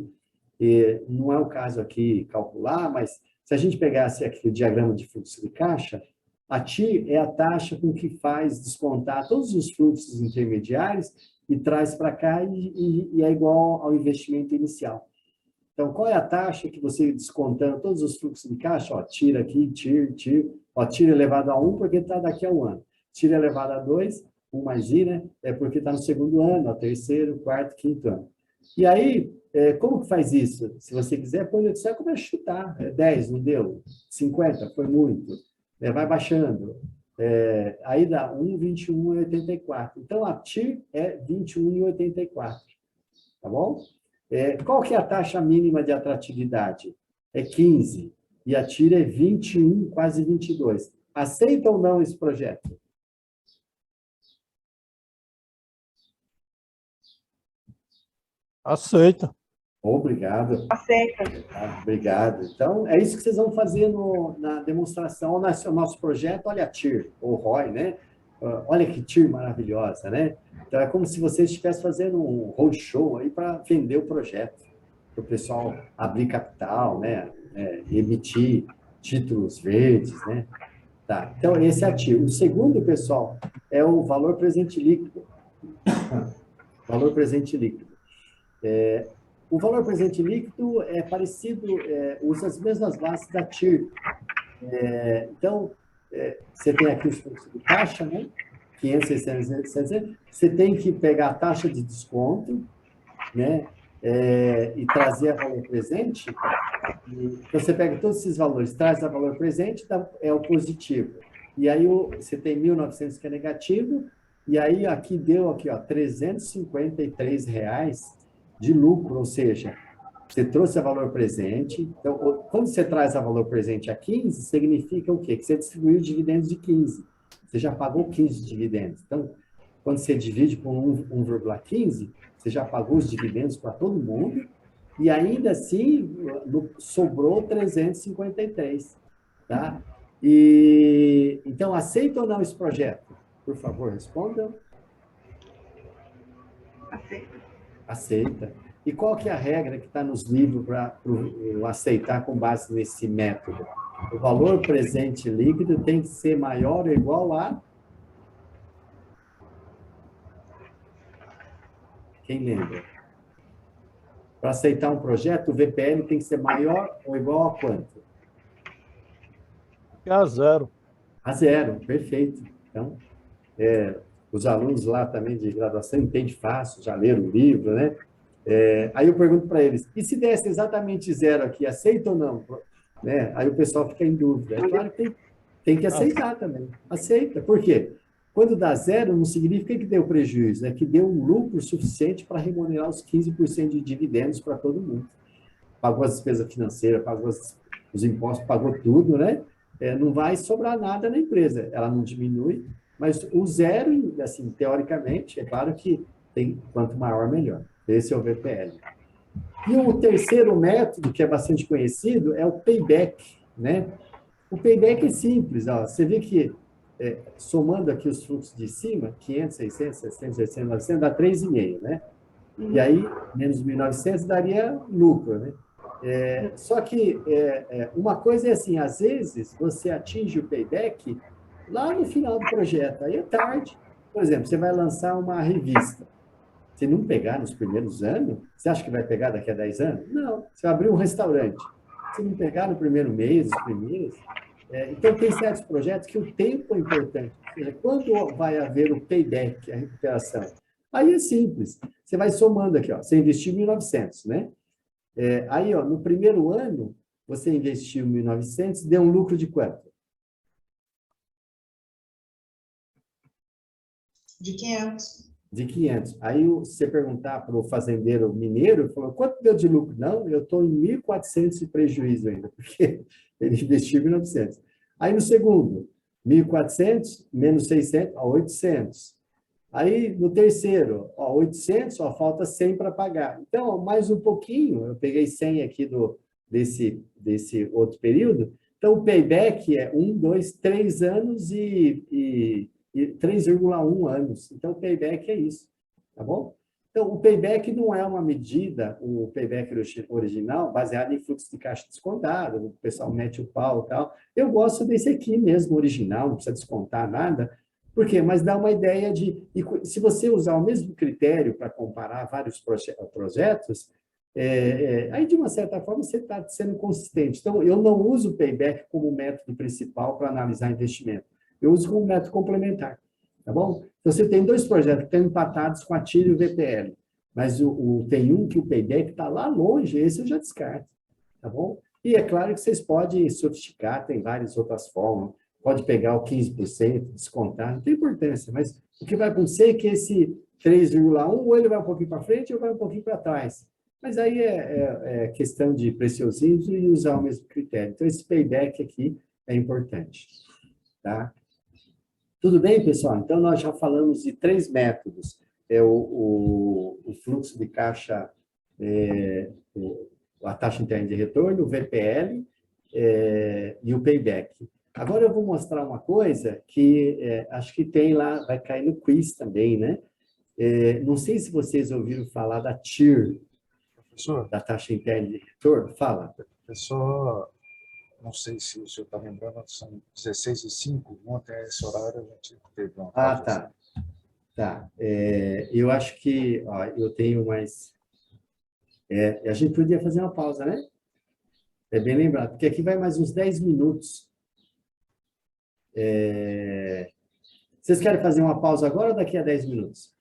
E não é o caso aqui calcular, mas se a gente pegasse aqui o diagrama de fluxo de caixa, a TIR é a taxa com que faz descontar todos os fluxos intermediários e traz para cá e é igual ao investimento inicial. Então, qual é a taxa que você, descontando todos os fluxos de caixa, ó, tira aqui, tira, ó, tira elevado a 1 porque está daqui a um ano, tira elevado a 2, 1 mais I, né? É porque está no segundo ano, ó, terceiro, quarto, quinto ano. E aí, como que faz isso? Se você quiser, põe no Excel, começa a chutar. 10, não deu? 50, foi muito. Vai baixando. Aí dá 1, 21 e 84. Então, a TIR é 21 e 84. Tá bom? Qual que é a taxa mínima de atratividade? É 15. E a TIR é 21, quase 22. Aceita ou não esse projeto? Aceita. Obrigado. Aceita. Obrigado. Então, é isso que vocês vão fazer na demonstração, no nosso projeto. Olha a TIR, ou ROI, né? Olha que TIR maravilhosa, né? Então, é como se vocês estivessem fazendo um roadshow aí para vender o projeto, para o pessoal abrir capital, né? Emitir títulos verdes, né? Tá. Então, esse é a TIR. O segundo, pessoal, é o valor presente líquido. Valor presente líquido. O valor presente líquido é parecido, usa as mesmas bases da TIR. Então, você tem aqui os fluxos de caixa, né? 500, 600, 700. Você tem que pegar a taxa de desconto, né? E trazer a valor presente. Então, você pega todos esses valores, traz a valor presente, é o positivo. E aí, você tem 1.900 que é negativo, e aí aqui deu aqui, ó, R$353 de lucro, ou seja, você trouxe a valor presente. Então, quando você traz a valor presente a 15, significa o quê? Que você distribuiu dividendos de 15. Você já pagou 15 dividendos. Então, quando você divide por 1,15, você já pagou os dividendos para todo mundo, e ainda assim, sobrou 353, tá? Então, aceita ou não esse projeto? Por favor, respondam. Aceita. Aceita. E qual que é a regra que está nos livros para aceitar com base nesse método? O valor presente líquido tem que ser maior ou igual a... Quem lembra? Para aceitar um projeto, o VPL tem que ser maior ou igual a quanto? A zero. A zero, perfeito. Então, os alunos lá também de graduação entendem fácil, já leram o livro, né? Aí eu pergunto para eles, e se desse exatamente zero aqui, aceita ou não? Né? Aí o pessoal fica em dúvida. É claro que tem que aceitar também. Aceita. Por quê? Quando dá zero, não significa que deu prejuízo, é que deu um lucro suficiente para remunerar os 15% de dividendos para todo mundo. Pagou as despesas financeiras, pagou os impostos, pagou tudo, né? Não vai sobrar nada na empresa. Ela não diminui, mas o zero, assim, teoricamente, é claro que quanto maior, melhor. Esse é o VPL. E o terceiro método, que é bastante conhecido, é o payback, né? O payback é simples, ó. Você vê que, somando aqui os fluxos de cima, 500, 600, 700, 800, 900, dá 3,5, né? E aí, menos 1.900 daria lucro, né? Só que uma coisa é assim, às vezes, você atinge o payback lá no final do projeto, aí é tarde. Por exemplo, você vai lançar uma revista. Se não pegar nos primeiros anos, você acha que vai pegar daqui a 10 anos? Não. Você vai abrir um restaurante. Se não pegar no primeiro mês, os primeiros... então, tem certos projetos que o tempo é importante. Ou seja, quando vai haver o payback, a recuperação? Aí é simples. Você vai somando aqui, ó. Você investiu 1.900, né? Aí, ó, no primeiro ano, você investiu 1.900, deu um lucro de quanto? De 500. De 500. Aí você perguntar para o fazendeiro mineiro, ele falou, quanto deu de lucro? Não, eu estou em 1.400 de prejuízo ainda, porque ele investiu 1.900. Aí no segundo, 1.400 menos 600, ó, 800. Aí no terceiro, ó, 800, ó, falta 100 para pagar. Então, ó, mais um pouquinho, eu peguei 100 aqui desse outro período. Então, o payback é 1, 2, 3 anos e 3,1 anos. Então, o payback é isso, tá bom? Então, o payback não é uma medida, o payback original, baseado em fluxo de caixa descontado, o pessoal mete o pau e tal. Eu gosto desse aqui mesmo, original, não precisa descontar nada. Por quê? Mas dá uma ideia de... se você usar o mesmo critério para comparar vários projetos, aí, de uma certa forma, você está sendo consistente. Então, eu não uso o payback como método principal para analisar investimento. Eu uso como método complementar. Tá bom? Então, você tem dois projetos que estão empatados com a TIR e o VPL, mas tem um que o payback está lá longe, esse eu já descarto. Tá bom? E é claro que vocês podem sofisticar, tem várias outras formas. Pode pegar o 15%, descontar, não tem importância, mas o que vai acontecer é que esse 3,1, ou ele vai um pouquinho para frente ou vai um pouquinho para trás. Mas aí é questão de preciosismo e usar o mesmo critério. Então, esse payback aqui é importante. Tá? Tudo bem, pessoal? Então, nós já falamos de 3 métodos. O fluxo de caixa, a taxa interna de retorno, o VPL e o payback. Agora eu vou mostrar uma coisa que acho que tem lá, vai cair no quiz também, né? Não sei se vocês ouviram falar da TIR, Professor, da taxa interna de retorno. Fala. pessoal, não sei se o senhor está lembrando, são 16h05, ontem a esse horário a gente teve uma pausa. Tá. Tá. Eu acho que eu tenho mais... a gente podia fazer uma pausa, né? É bem lembrado, porque aqui vai mais uns 10 minutos. Vocês querem fazer uma pausa agora ou daqui a 10 minutos?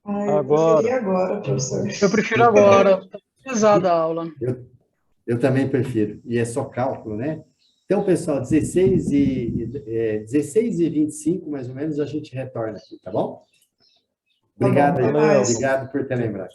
Eu preferia agora, professor. Eu prefiro agora. Tá pesada a aula. Eu também prefiro. E é só cálculo, né? Então, pessoal, 16h25, mais ou menos, a gente retorna aqui, tá bom? Obrigado, Tá bom, obrigado por ter lembrado.